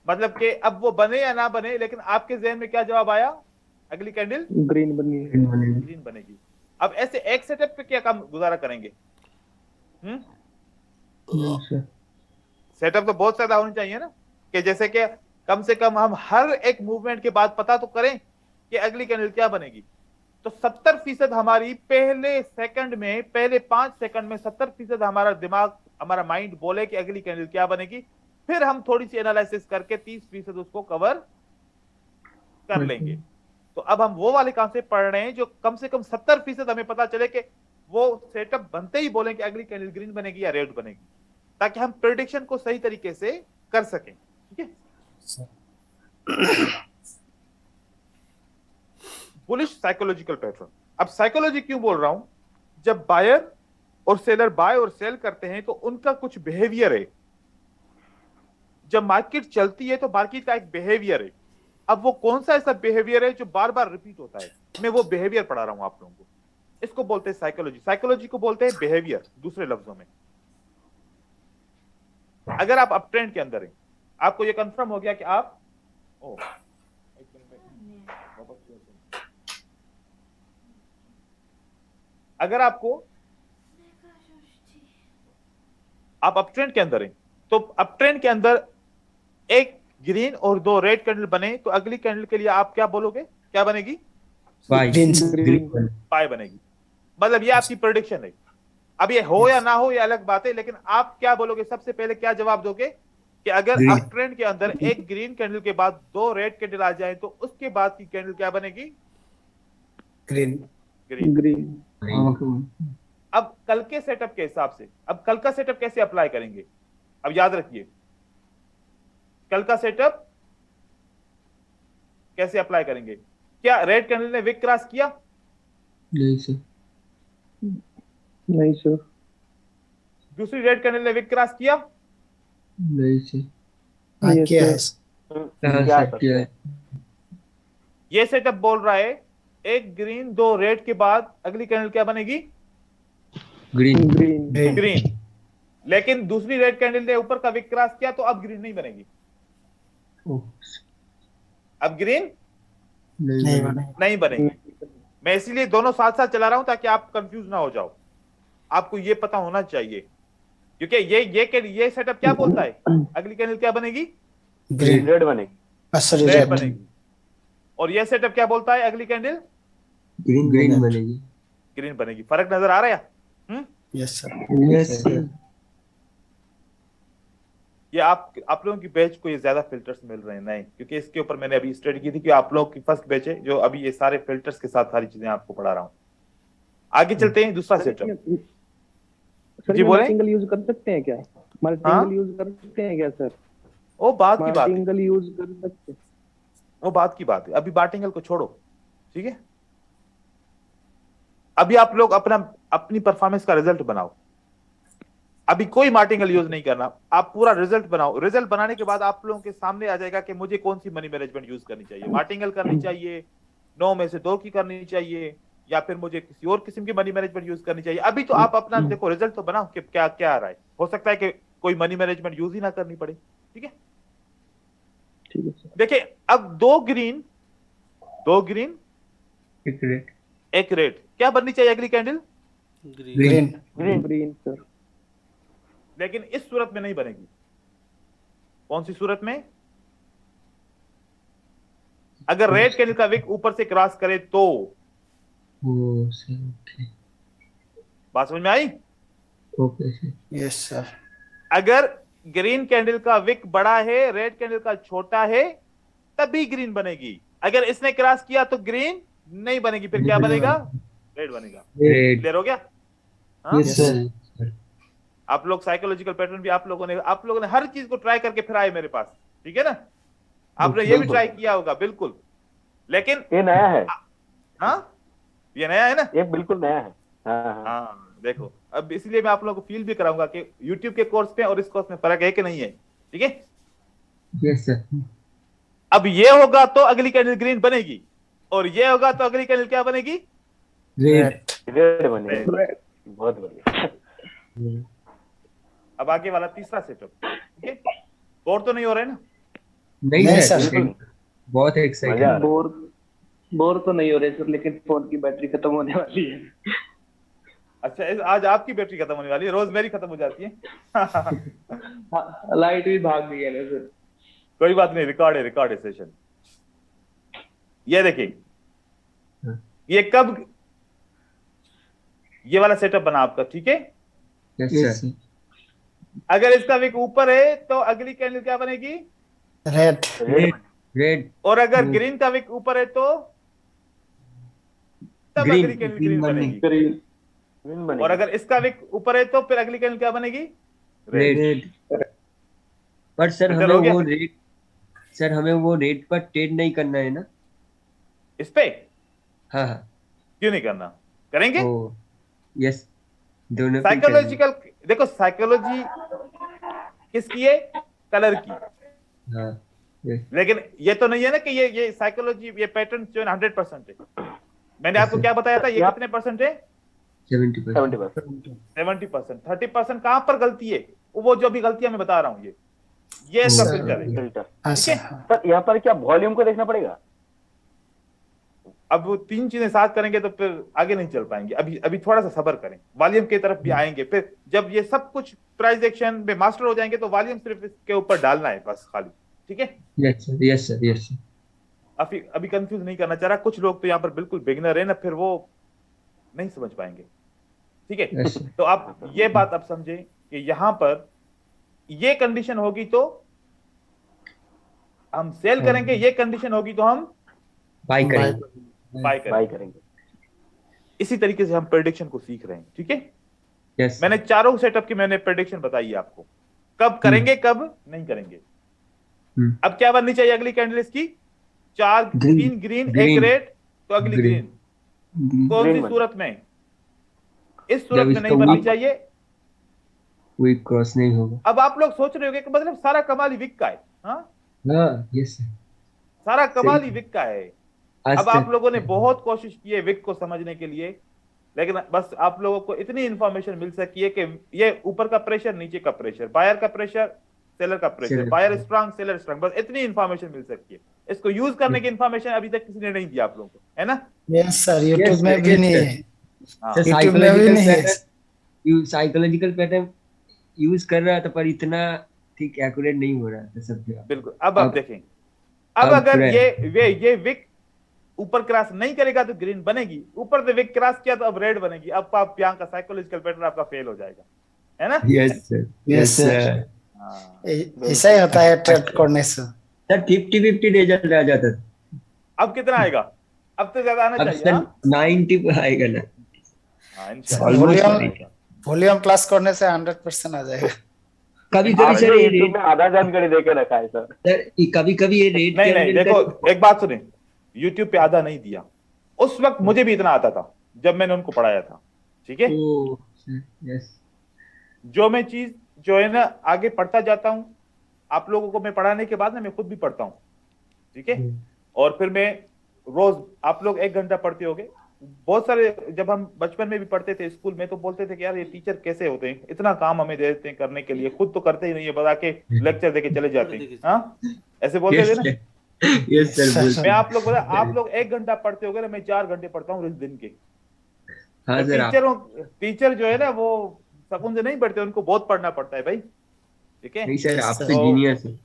मतलब कि अब वो बने या ना बने, लेकिन आपके जहन में क्या जवाब आया? अगली कैंडल ग्रीन बनी। ग्रीन बनेगी। अब ऐसे एक सेटअप पे क्या काम गुजारा करेंगे? सेटअप तो बहुत ज्यादा होनी चाहिए ना, कि जैसे कि कम से कम हम हर एक मूवमेंट के बाद पता तो करें कि अगली कैंडल क्या बनेगी। तो 70% हमारी पहले सेकंड में, पहले 5 सेकंड में 70% हमारा दिमाग, हमारा माइंड बोले कि अगली कैंडल क्या बनेगी। फिर हम थोड़ी सी एनालिसिस करके 30% उसको कवर कर लेंगे। तो अब हम वो वाले कॉन्सेप्ट पढ़ रहे हैं जो कम से कम 70% हमें पता चले कि वो सेटअप बनते ही बोले कि अगली कैंडल ग्रीन बनेगी या रेड बनेगी, ताकि हम प्रेडिक्शन को सही तरीके से कर सकें। ठीक है, बुलिश साइकोलॉजिकल पैटर्न। अब साइकोलॉजी क्यों बोल रहा हूं? जब बायर और सेलर बाय और सेल करते हैं तो उनका कुछ बिहेवियर है। जब मार्केट चलती है तो मार्केट का एक बिहेवियर है। अब वो कौन सा ऐसा बिहेवियर है जो बार बार रिपीट होता है? मैं वो बिहेवियर पढ़ा रहा हूं आप लोगों को। इसको बोलते हैं साइकोलॉजी। साइकोलॉजी को बोलते हैं बिहेवियर, दूसरे लफ्जों में। अगर आप अप ट्रेंड के अंदर हैं, आपको ये कंफर्म हो गया कि आप अगर आपको आप अप ट्रेंड के अंदर हैं, तो अप ट्रेंड के अंदर एक ग्रीन और 2 रेड कैंडल बने तो अगली कैंडल के लिए आप क्या बोलोगे? क्या बनेगी? बाय। ग्रीन। बाय बनेगी। मतलब ये आपकी प्रेडिक्शन है। अब ये हो या ना हो ये अलग बात है, लेकिन आप क्या बोलोगे? सबसे पहले क्या जवाब दोगे कि अगर Green. अप ट्रेंड के अंदर एक ग्रीन कैंडल के बाद 2 रेड कैंडल आ जाए तो उसके बाद की कैंडल क्या बनेगी? ग्रीन। ग्रीन। ग्रीन। अब कल के सेटअप के हिसाब से, अब कल का सेटअप कैसे अप्लाई करेंगे? अब याद रखिए, कल का सेटअप कैसे अप्लाई करेंगे? क्या रेड कैंडल ने विक क्रॉस किया? नहीं सर। नहीं सर। दूसरी रेड कैंडल ने विक क्रॉस किया? नहीं सर। हाँ, Yes, क्या sir. है? क्या है क्या है? ये सेटअप बोल रहा है एक ग्रीन 2 रेड के बाद अगली कैंडल क्या बनेगी? ग्रीन। ग्रीन। ग्रीन। ग्रीन। लेकिन दूसरी रेड कैंडल ने ऊपर का विक क्रॉस किया तो अब ग्रीन नहीं बनेगी। अब ग्रीन नहीं बने। नहीं बनेगी। मैं इसीलिए दोनों साथ साथ चला रहा हूं ताकि आप कंफ्यूज ना हो जाओ। आपको ये पता होना चाहिए, क्योंकि ये सेटअप क्या बोलता है? अगली कैंडल क्या बनेगी? ग्रीन। रेड बनेगी। Sorry, red red. बनेगी। और ये सेटअप क्या बोलता है? अगली कैंडल ग्रीन बनेगी। ग्रीन बनेगी। फर्क नजर आ रहा है? Yes sir. Yes sir. ये आप लोगों की बैच को ये ज्यादा फिल्टर्स मिल रहे हैं नहीं, क्योंकि इसके ऊपर मैंने अभी स्टडी की थी कि आप लोगों की फर्स्ट बैच है जो अभी ये सारे फिल्टर्स के साथ सारी चीजें आपको पढ़ा रहा हूं। आगे चलते हैं दूसरा सेटअप। सर जी बोले। मार्टिंगल यूज कर सकते हैं क्या? मार्टिंगल यूज कर सकते हैं क्या सर? वो बात की बात है, मार्टिंगल यूज कर सकते हैं। वो बात की बात है। अभी बार्टिंगल को छोड़ो, ठीक है? अभी आप लोग अपनी परफॉर्मेंस का रिजल्ट बनाओ। अभी कोई मार्टिंगल यूज नहीं करना, आप पूरा रिजल्ट बनाओ। रिजल्ट बनाने के बाद आप लोगों के सामने आ जाएगा कि मुझे कौन सी मनी मैनेजमेंट यूज करनी चाहिए। मार्टिंगल करनी चाहिए, 9 में से 2 की करनी चाहिए, या फिर मुझे किसी और किस्म की मनी मैनेजमेंट यूज करनी चाहिए। अभी तो आप अपना देखो, रिजल्ट तो बनाओ कि क्या क्या आ रहा है। हो सकता है कि कोई मनी मैनेजमेंट यूज ही ना करनी पड़े। ठीक है, ठीक है सर। देखिए अब 2 ग्रीन एक रेड। एक रेड, क्या बननी चाहिए अगली कैंडल? ग्रीन। Green sir. लेकिन इस सूरत में नहीं बनेगी। कौन सी सूरत में? अगर रेड कैंडल का विक ऊपर से क्रॉस करे तो। ओ सर, ओके बात समझ में आई? Okay sir. Yes sir. अगर ग्रीन कैंडल का विक बड़ा है, रेड कैंडल का छोटा है, तभी ग्रीन बनेगी। अगर इसने क्रॉस किया तो ग्रीन नहीं बनेगी, फिर क्या बनेगा? रेड बनेगा। रेड। क्लियर हो गया? हाँ? Yes sir. आप लोग साइकोलॉजिकल पैटर्न भी आप लोगों ने हर चीज को ट्राई करके फिर आए मेरे पास, ठीक है ना? आपने ये भी ट्राई किया होगा, बिल्कुल। लेकिन ये नया है। हाँ, ये नया है ना? ये बिल्कुल नया है। हाँ। हाँ, देखो, अब इसलिए मैं आप लोगों को फील भी कराऊंगा कि YouTube के कोर्स पे और इस कोर्स में फर्क है कि नहीं है, ठीक है? Yes sir. अब ये होगा तो अगली कैंडल ग्रीन बनेगी, और ये होगा तो अगली कैंडल क्या बनेगी? रेड। रेड बनेगा। बहुत बढ़िया। अब आगे वाला तीसरा सेटअप, ठीक है? बोर तो नहीं हो रहे ना? नहीं नहीं सर, सर। बहुत मजा आ एक्साइटेड। रहा है। बोर तो नहीं हो रहे सर, लेकिन फोन की बैटरी खत्म होने वाली है। अच्छा, आज आपकी बैटरी खत्म होने वाली है, रोज मेरी खत्म हो जाती है। लाइट भी भाग गई है ना सर। कोई बात नहीं, रिकॉर्ड है सेशन। ये देखिए, ये कब, ये वाला सेटअप बना आपका, ठीक है? Yes sir. अगर इसका विक ऊपर है तो अगली कैंडल क्या बनेगी? रेड। रेड। रेड। और अगर ग्रीन का विक ऊपर है तो तब ग्रीन, अगली कैंडल ग्रीन ग्रीन बनेगी। बनेगी। ग्रीन और बनेगा। अगर इसका विक ऊपर है तो फिर अगली कैंडल क्या बनेगी? रेड। रेड। पर सर तो हमें चलो, हो वो गया? रेड, सर हमें वो रेड पर ट्रेड नहीं करना है ना? इस पे हाँ हाँ। क्यों नहीं करना? करेंगे। ओ यस, दोनों पे करेंगे। साइकोलॉजिकल, देखो साइकोलॉजी किसकी है? कलर की। हाँ yes। लेकिन ये तो नहीं है ना कि ये साइकोलॉजी, ये पैटर्न जो है 100% है। मैंने आपको क्या बताया था, ये या- कितने परसेंट है? 70%। 70%। 70%। 30% कहां पर गलती है? वो जो भी गलतियां मैं बता रहा हूं, ये इसका सर, फिल्टर है। फिल्टर। हाँ ठीक सर। है? हाँ। सर यहाँ पर क्या वॉल्यूम को देखना पड़ेगा? अब वो तीन चीजें साथ करेंगे तो फिर आगे नहीं चल पाएंगे। अभी थोड़ा सा सब्र करें, वॉल्यूम की तरफ भी आएंगे। फिर जब ये सब कुछ प्राइस एक्शन में मास्टर हो जाएंगे तो वॉल्यूम सिर्फ इसके ऊपर डालना है बस, खाली। ठीक है? Yes sir, yes sir, yes sir. अभी कंफ्यूज नहीं करना चाह रहा। कुछ लोग तो यहाँ पर बिल्कुल बिगिनर है ना, फिर वो नहीं समझ पाएंगे। ठीक है? Yes sir. तो आप ये बात अब समझे कि यहाँ पर ये कंडीशन होगी तो हम सेल करेंगे, ये कंडीशन होगी तो हम बाय करेंगे। बाय बाय करेंगे। करेंगे। इसी तरीके से हम प्रेडिक्शन को सीख रहे हैं। ठीक है? यस मैंने चारों सेटअप की मैंने प्रेडिक्शन बताई है आपको, कब करेंगे कब नहीं करेंगे। अब क्या बननी चाहिए अगली कैंडल इसकी? ग्रीन, तीन ग्रीन, एक ग्रीन, रेड, तो अगली ग्रीन। ग्रीन। कौन सी ग्रीन बन- सूरत में? इस सूरत जब में इसका नहीं बननी वीक चाहिए। कोई क्रॉस नहीं होगा। अब आप लोग सोच रहे होंगे कि मतलब सारा कमाल ही विक का है। हाँ, हाँ यस सर। सारा कमाल ही सही। विक का है। आज अब आप तक लोगों ने बहुत कोशिश की है विक को समझने के लिए, लेकिन बस आप लोगों को इतनी इंफॉर्मेशन मिल सकी है कि ये ऊपर का प्रेशर, नीचे का प्रेशर, बायर का प्रेशर, सेलर का pressure, seller. Buyer strong, seller strong, बस इतनी इंफॉर्मेशन मिल सकती है। इसको यूज करने की इंफॉर्मेशन अभी तक किसी ने नहीं दिया आप लोगों को, है ना? यस सर, यूट्यूब Yes, में sir, भी yes, नहीं sir। है। हाँ। सर YouTube में भी नहीं है। साइकोलॉजिकल पैटर्न यूज कर रहा था, पर इतना ठीक एक्यूरेट नहीं हो रहा था सब जगह। बिल्कुल। अब आप अब- देखें, अब अब अगर पूरा- ये विक ऊपर क्रॉस नहीं करेगा तो ग्रीन बनेगी, ऊपर से विक क्रॉस किया तो अब रेड बनेगी। अब आप यहाँ का साइकोलॉजिकल पैटर्न आपका फेल हो जाएगा, है ना? Yes sir, Yes, yes sir। Sir. हाँ। ऐसा ही होता है ट्रेड करने से। सर 50-50 रिजल्ट आ जाता था। अब कितना आएगा? अब तो ज्यादा आना अब चाहिए। सर हाँ? 90 पे आएगा ना। हाँ, इंशाल्लाह। Almost आएगा। आएगा। वॉल्यूम क्लास करने से 100% आ जाएगा। कभी कभी आपने सर ये YouTube रेट, में आधा जानकारी देके रखा है सर। सर कभी कभी ये रेट नहीं नहीं, देखो एक बात सुने, YouTube पे आधा नहीं दिया। उस वक्त मुझे भी इतना आता था जब मैंने उनको पढ़ाया था। ठीक है? यस जो मैं चीज जो है ना आगे पढ़ता जाता हूँ, आप लोगों को मैं पढ़ाने के बाद ना मैं खुद भी पढ़ता हूँ। ठीक है? और फिर मैं रोज, आप लोग 1 घंटा पढ़ते होगे। बहुत सारे, जब हम बचपन में भी पढ़ते थे स्कूल में, तो बोलते थे कि यार ये टीचर कैसे होते हैं, इतना काम हमें दे देते हैं करने के लिए, खुद तो करते ही नहीं है, बता के लेक्चर देके चले जाते हैं। हाँ, ऐसे बोलते थे ना। Yes sir. मैं आप लोग 1 घंटा पढ़ते होगे ना, मैं 4 घंटे पढ़ता हूँ रोज दिन के। हाँ तो सर, टीचर जो है ना वो सकून से नहीं बैठते, उनको बहुत पढ़ना पड़ता है भाई, ठीक है। नहीं सर, आप तो तो जीनियस है।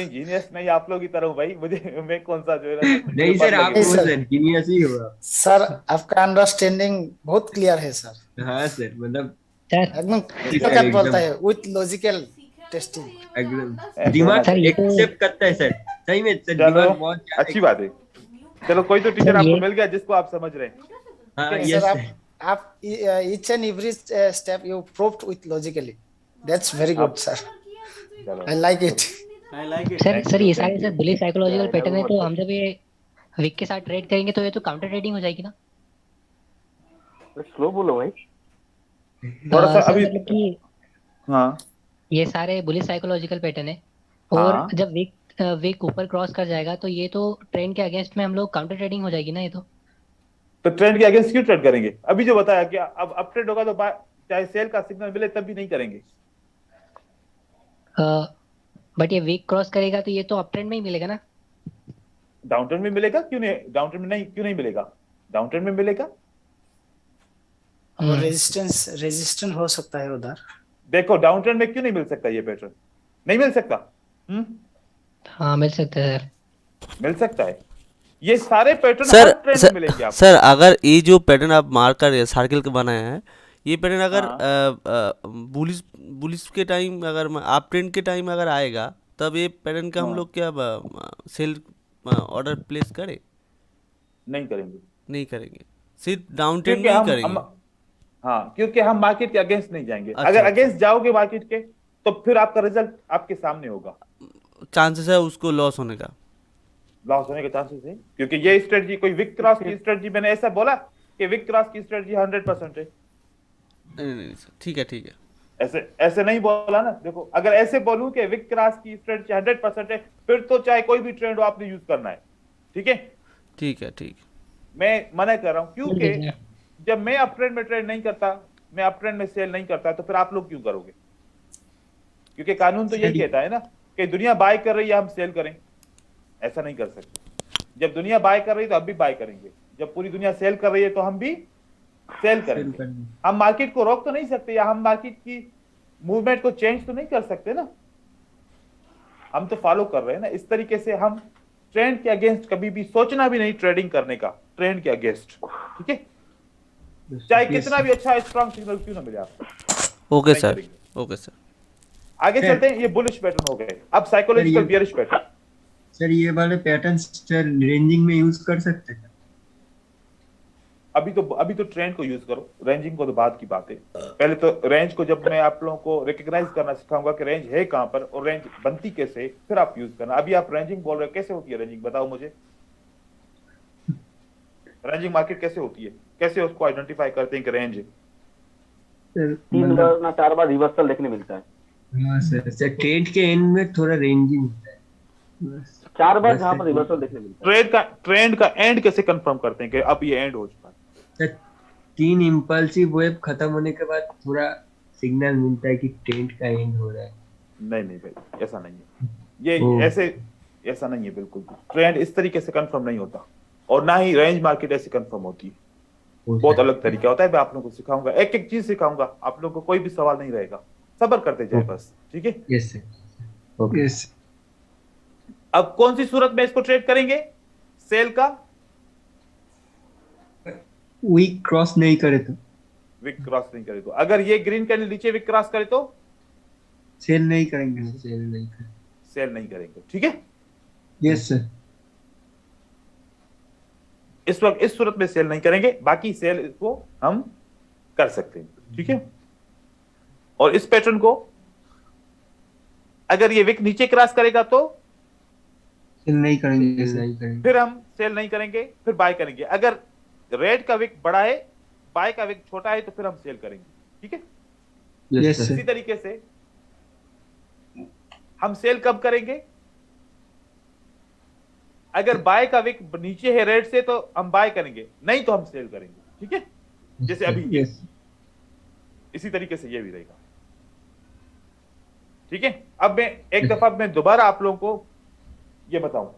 जीनियस नहीं, आप लोग की तरह हूँ भाई, मुझे मैं कौन सा जो है ना नहीं सर, आप नहीं वो सर। सर जीनियस ही हो आप। सर आपका अंडरस्टैंडिंग बहुत क्लियर है सर, हाँ सर, मतलब सर एकदम सर क्लियर कट बोलता एकदम है विथ लॉजिकल टेस्टिंग। एकदम ऐसे दिमाग होना सर ये तो एक्सेप्ट करता है सर, सही में सर, चलो दिमाग बहुत ज्यादा अच्छी बात है। चलो कोई तो टीचर सर आपको ये मिल गया जिसको आप समझ रहे हैं, हाँ ठीक है। Yes sir sir. आप each and every step you proved with logically, that's very good आप sir, चलो I like it. I like it. Sir thank sir you ये थैंक सारे you. Sir bullish psychological dialogue pattern है, तो मतलब हम जब ये विक के साथ ट्रेड करेंगे तो ये तो काउंटर ट्रेडिंग हो जाएगी ना। स्लो बोलो भाई। थोड़ा सा सर अभी, मतलब कि हाँ ये सारे बुलिश साइकोलॉजिकल पैटर्न है, और हाँ, जब विक ऊपर क्रॉस कर जाएगा तो ये तो ट्रेंड के अगेंस्ट में हम लोग काउंटर ट्रेडिंग हो जाएगी ना ये तो। तो ट्रेंड के अगेंस्ट क्यों ट्रेड करेंगे? अभी जो बताया कि अब अप ट्रेंड होगा तो चाहे सेल का सिग्नल मिले तब भी नहीं करेंगे। बट ये वीक क्रॉस करेगा तो ये तो अप ट्रेंड में ही मिलेगा ना। डाउन ट्रेंड में मिलेगा, क्यों नहीं डाउन ट्रेंड में, नहीं क्यों नहीं मिलेगा, डाउन ट्रेंड में मिलेगा। और रेजिस्टेंस हो सकता है उधर। देखो डाउन ट्रेंड में क्यों नहीं मिल सकता ये पैटर्न, नहीं मिल सकता। हाँ मिल सकता है सर। मिल सकता है, ये सारे पैटर्न सर हर ट्रेंड में मिलेंगे आपको। सर अगर ये जो पैटर्न आप मार्कर सर्किल के बनाए हैं, ये पैटर्न अगर बुलिश बुलिश के टाइम अगर आप ट्रेंड के टाइम अगर आएगा, तब ये पैटर्न का हम हाँ। लोग क्या सेल ऑर्डर प्लेस करें? नहीं करेंगे, नहीं करेंगे, सिर्फ डाउन ट्रेंड क्योंकि में ही हम करेंगे। हाँ, क्योंकि हम मार्केट के अगेंस्ट नहीं जाएंगे। अच्छा, अगर अच्छा। अगेंस्ट जाओगे मार्केट के तो फिर आपका रिजल्ट आपके सामने होगा, चांसेस है उसको लॉस होने का। लॉस होने के चांसेस है, क्योंकि ये स्ट्रेटजी कोई विक क्रॉस की स्ट्रेटजी, मैंने ऐसा बोला कि विक क्रॉस की स्ट्रेटजी 100% है, नहीं नहीं नहीं सर, ठीक है ठीक है। ऐसे ऐसे नहीं बोला ना। देखो अगर ऐसे बोलूं कि विक क्रॉस की स्ट्रेटजी 100% है, फिर तो चाहे कोई भी ट्रेंड हो आपने यूज करना है, ठीक है। ठीक है ठीक है। मैं मना कर रहा हूं, बोल क्योंकि दीजिए। जब मैं अप ट्रेंड में ट्रेड नहीं करता, मैं अप ट्रेंड में सेल नहीं करता, तो फिर आप लोग क्यों करोगे? क्योंकि कानून तो यही कहता है ना कि दुनिया बाय कर रही है हम सेल करें, ऐसा नहीं कर सकते। जब दुनिया बाय कर रही है तो हम भी बाय करेंगे, जब पूरी दुनिया सेल कर रही है तो हम भी सेल करेंगे। हम मार्केट को रोक तो नहीं सकते, या हम मार्केट की मूवमेंट को चेंज तो नहीं कर सकते ना, हम तो फॉलो कर रहे हैं ना। इस तरीके से हम ट्रेंड के अगेंस्ट कभी भी सोचना भी नहीं ट्रेडिंग करने का, ट्रेंड के अगेंस्ट, ठीक है। चाहे कितना भी अच्छा स्ट्रॉन्ग सिग्नल क्यों ना मिले आपको, ओके नहीं सर, करेंगे। Okay sir. आगे चलते हैं, ये बुलिश पैटर्न हो गए, अब साइकोलॉजिकल ये- बियरिश पैटर्न। सर ये वाले पैटर्न सर रेंजिंग में यूज कर सकते हैं? अभी तो ट्रेंड को यूज करो, रेंजिंग को तो बाद की बात है। पहले तो रेंज को, जब मैं आप लोगों को रिकॉग्नाइज करना सिखाऊंगा कि रेंज है कहां पर और रेंज बनती कैसे है, फिर आप यूज करना। अभी आप रेंजिंग बोल रहे हो, कैसे होती है रेंजिंग, बताओ मुझे। रेंजिंग मार्केट कैसे होती है, कैसे उसको आइडेंटिफाई करते हैं कि रेंज है? सर 3 मतलब बार ना 4 बार रिवर्सल देखने मिलता है, हाँ सर ट्रेड के एंड में थोड़ा रेंजिंग होता है बस। 4 बार बस जहां सर, पर रिवर्सल देखने मिलता है। ट्रेंड का एंड कैसे कंफर्म करते हैं कि अब ये एंड हो चुका है? सर 3 इम्पल्सिव वेव खत्म होने के बाद थोड़ा सिग्नल मिलता है कि ट्रेंड का एंड हो रहा है। नहीं नहीं भाई, ऐसा नहीं है, ये ओ। ऐसा नहीं है बिल्कुल भी। ट्रेंड इस तरीके से कंफर्म नहीं होता, और ना ही रेंज मार्केट ऐसे कंफर्म होती है। बहुत अलग तरीका होता है, मैं आप लोगों को सिखाऊंगा, एक एक चीज सिखाऊंगा, आप लोगों को कोई भी सवाल नहीं रहेगा, सब्र करते जाए बस, ठीक है। Yes sir, okay yes. अब कौन सी सूरत में इसको ट्रेड करेंगे, सेल का? वीक क्रॉस नहीं करे तो विक क्रॉस नहीं करे तो, अगर ये ग्रीन कैंडल नीचे विक क्रॉस करे तो सेल नहीं करेंगे, सेल नहीं करेंगे। सेल नहीं करेंगे, ठीक है। यस सर, इस वक्त इस सूरत में सेल नहीं करेंगे, बाकी सेल इसको हम कर सकते हैं, ठीक है। और इस पैटर्न को अगर ये विक नीचे क्रॉस करेगा तो सेल नहीं करेंगे, सेल नहीं करेंगे। फिर हम सेल नहीं करेंगे, फिर बाय करेंगे। अगर रेड का विक बड़ा है, बाय का विक छोटा है, तो फिर हम सेल करेंगे, ठीक है। यस इसी सर, तरीके से हम सेल कब करेंगे, अगर बाय का विक नीचे है रेड से तो हम बाय करेंगे, नहीं तो हम सेल करेंगे, ठीक है। जैसे अभी यस इसी तरीके से ये भी रहेगा, ठीक है। अब मैं एक दफा मैं दोबारा आप लोगों को ये बताऊं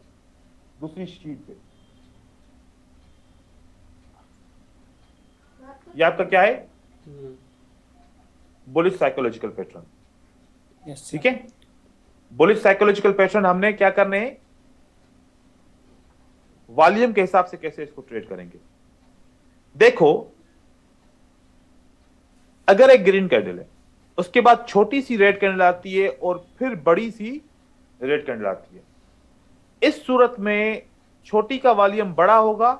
दूसरी शीट पे, ये आपका क्या है, बुलिश साइकोलॉजिकल पैटर्न। Yes, ठीक है, बुलिश साइकोलॉजिकल पैटर्न हमने क्या करने हैं, वॉल्यूम के हिसाब से कैसे इसको ट्रेड करेंगे। देखो, अगर एक ग्रीन कैंडल है, उसके बाद छोटी सी रेड कैंडल आती है और फिर बड़ी सी रेड कैंडल आती है, इस सूरत में छोटी का वॉल्यूम बड़ा होगा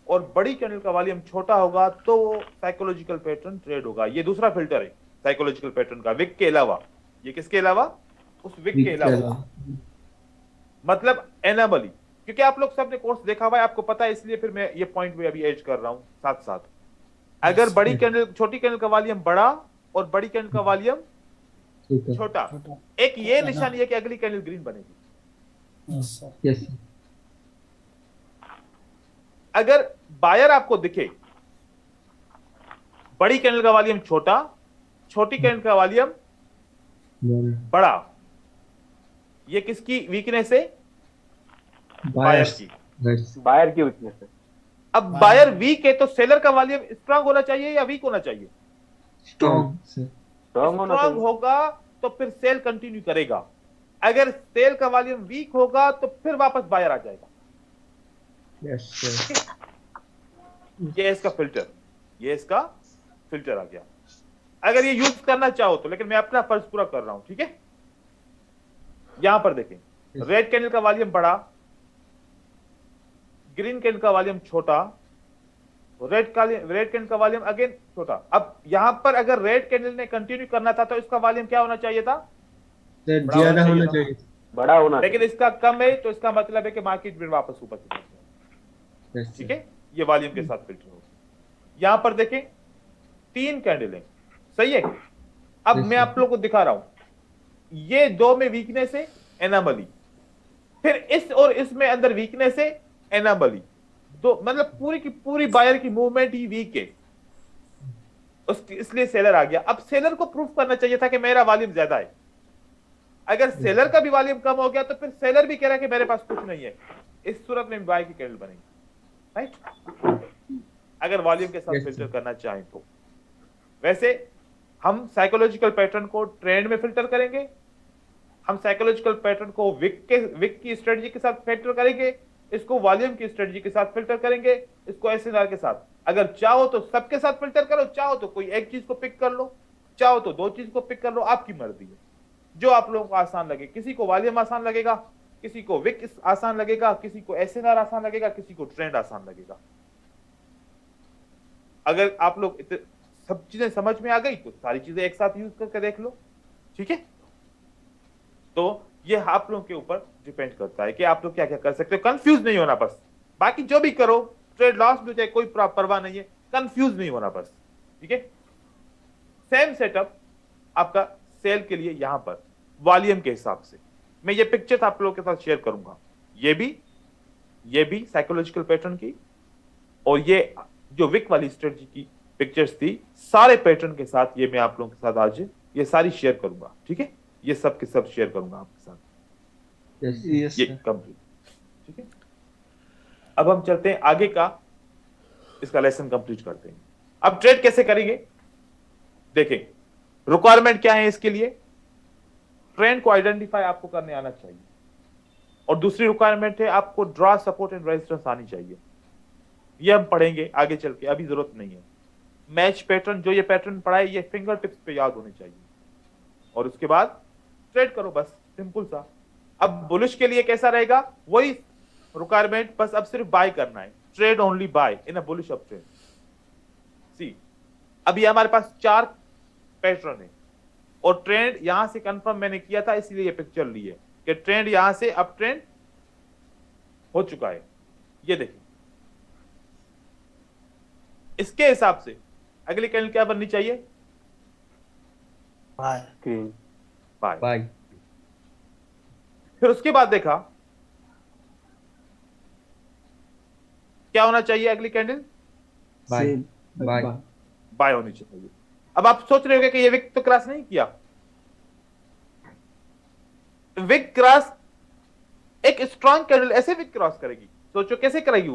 और बड़ी कैंडल का वॉल्यूम छोटा होगा, तो वो साइकोलॉजिकल पैटर्न ट्रेड होगा। ये दूसरा फिल्टर है साइकोलॉजिकल पैटर्न का, विक के अलावा। ये किसके अलावा? उस विक के अलावा, मतलब एनामली। क्योंकि आप लोग सबने कोर्स देखा हुआ है, आपको पता है, इसलिए फिर मैं ये पॉइंट भी अभी एड कर रहा हूं साथ साथ। अगर बड़ी कैंडल, छोटी कैंडल का वॉल्यूम बड़ा और बड़ी कैंडल का वॉल्यूम छोटा, एक ये निशानी है कि अगली कैंडल ग्रीन बनेगी। Yes, sir. यस अगर बायर आपको दिखे, बड़ी कैंडल का वॉल्यूम छोटा, छोटी कैंडल का वॉल्यूम बड़ा, ये किसकी वीकनेस है? बायर की। बायर की वीकनेस है। अब बायर वीक है तो सेलर का वॉल्यूम स्ट्रांग होना चाहिए या वीक होना चाहिए? स्ट्रॉन्ग स्ट्रांग होना स्ट्रांग चाहिए। होगा तो फिर सेल कंटिन्यू करेगा। अगर सेल का वॉल्यूम वीक होगा तो फिर वापस बायर आ जाएगा। यस ये इसका फिल्टर, ये इसका फिल्टर आ गया। अगर ये यूज करना चाहो तो, लेकिन मैं अपना फर्ज पूरा कर रहा हूं, ठीक है। यहां पर देखें, रेड कैंडल का वॉल्यूम बड़ा, ग्रीन कैंडल का वॉल्यूम छोटा, रेड कैंडल का वॉल्यूम अगेन छोटा। अब यहां पर अगर रेड कैंडल ने कंटिन्यू करना था तो इसका वॉल्यूम क्या होना चाहिए था? सर बड़ा ज्यादा होना होना चाहिए चाहिए। बड़ा होना लेकिन इसका कम है, तो इसका मतलब है कि मार्केट में वापस ऊपर चला जाएगा। यस ठीक है, ये वॉल्यूम के साथ फिल्टर होगा। यहां पर देखें, 3 कैंडल है, सही है। अब Yes, मैं sir. आप लोगों को दिखा रहा हूं, ये 2 में वीकनेस है, एनामली। फिर इस और इसमें अंदर वीकनेस है, एनामली। तो मतलब पूरी की पूरी बायर की मूवमेंट ही वीक है, उसकी इसलिए सेलर आ गया। अब सेलर को प्रूफ करना चाहिए था कि मेरा वॉल्यूम ज्यादा है। अगर सेलर का भी वॉल्यूम कम हो गया तो फिर सेलर भी कह रहा है कि मेरे पास कुछ नहीं है। इस सूरत में बाय की कैंडल बनेगी, राइट, अगर वॉल्यूम के साथ Yes, फिल्टर sir. करना चाहें तो। वैसे हम साइकोलॉजिकल पैटर्न को ट्रेंड में फिल्टर करेंगे, हम साइकोलॉजिकल पैटर्न को विक की स्ट्रेटजी के साथ फिल्टर करेंगे, इसको वॉल्यूम की स्ट्रेटजी के साथ फिल्टर करेंगे, इसको एसएनआर के साथ। अगर चाहो तो सबके साथ फिल्टर करो, चाहो तो कोई एक चीज को पिक कर लो, चाहो तो 2 चीज को पिक कर लो, आपकी मर्जी है, जो आप लोगों को आसान लगे। किसी को वॉल्यूम आसान लगेगा, किसी को विक आसान लगेगा, किसी को एसएनआर आसान लगेगा, किसी को ट्रेंड आसान लगेगा। अगर आप लोग सब चीजें समझ में आ गई तो सारी चीजें एक साथ यूज करके देख लो, ठीक है। तो ये आप लोगों के ऊपर डिपेंड करता है कि आप लोग क्या क्या कर सकते हो। कंफ्यूज नहीं होना बस, बाकी जो भी करो, ट्रेड लॉस भी हो जाए कोई परवाह नहीं है, कंफ्यूज नहीं होना बस, ठीक है। सेम सेटअप आपका सेल के लिए यहां पर वॉल्यूम के हिसाब से मैं ये पिक्चर्स आप लोगों के साथ शेयर करूंगा। ये भी साइकोलॉजिकल पैटर्न की, और ये जो विक वाली स्ट्रेटजी की पिक्चर्स थी, सारे पैटर्न के साथ ये मैं आप लोगों के साथ आज ये सारी शेयर करूंगा, ठीक है। ये सब के सब शेयर करूंगा आपके साथ, यस ये कंप्लीट, ठीक है। अब हम चलते हैं आगे का, इसका लेसन कंप्लीट करते हैं। अब ट्रेड कैसे करेंगे देखें। रिक्वायरमेंट क्या है इसके लिए? ट्रेंड को आइडेंटिफाई आपको करने आना चाहिए, और दूसरी रिक्वायरमेंट है आपको ड्रॉ, सपोर्ट एंड रेजिस्टेंस आनी चाहिए। ये हम पढ़ेंगे आगे चल के, अभी जरूरत नहीं है। मैच पैटर्न, जो ये पैटर्न पढ़ा है, ये फिंगर टिप्स पे याद होने चाहिए, और उसके बाद ट्रेड करो, बस सिंपल सा। अब बुलिश के लिए कैसा रहेगा? वही रिक्वायरमेंट, बस अब सिर्फ बाय करना है, trade only buy in a bullish up trend. See, अभी हमारे पास 4 पैटर्न है, और ट्रेंड यहां से कंफर्म मैंने किया था, इसलिए ये पिक्चर ली है कि ट्रेंड यहां से अप ट्रेंड हो चुका है। ये देखिए, इसके हिसाब से अगली कैंडल क्या बननी चाहिए? Bye. ग्रीन। बाय। बाय फिर उसके बाद देखा क्या होना चाहिए? अगली कैंडल बाय बाय बाय होनी चाहिए। अब आप सोच रहे होंगे कि ये विक तो क्रॉस नहीं किया। विक क्रॉस, एक स्ट्रॉन्ग कैंडल ऐसे विक क्रॉस करेगी, सोचो कैसे करेगी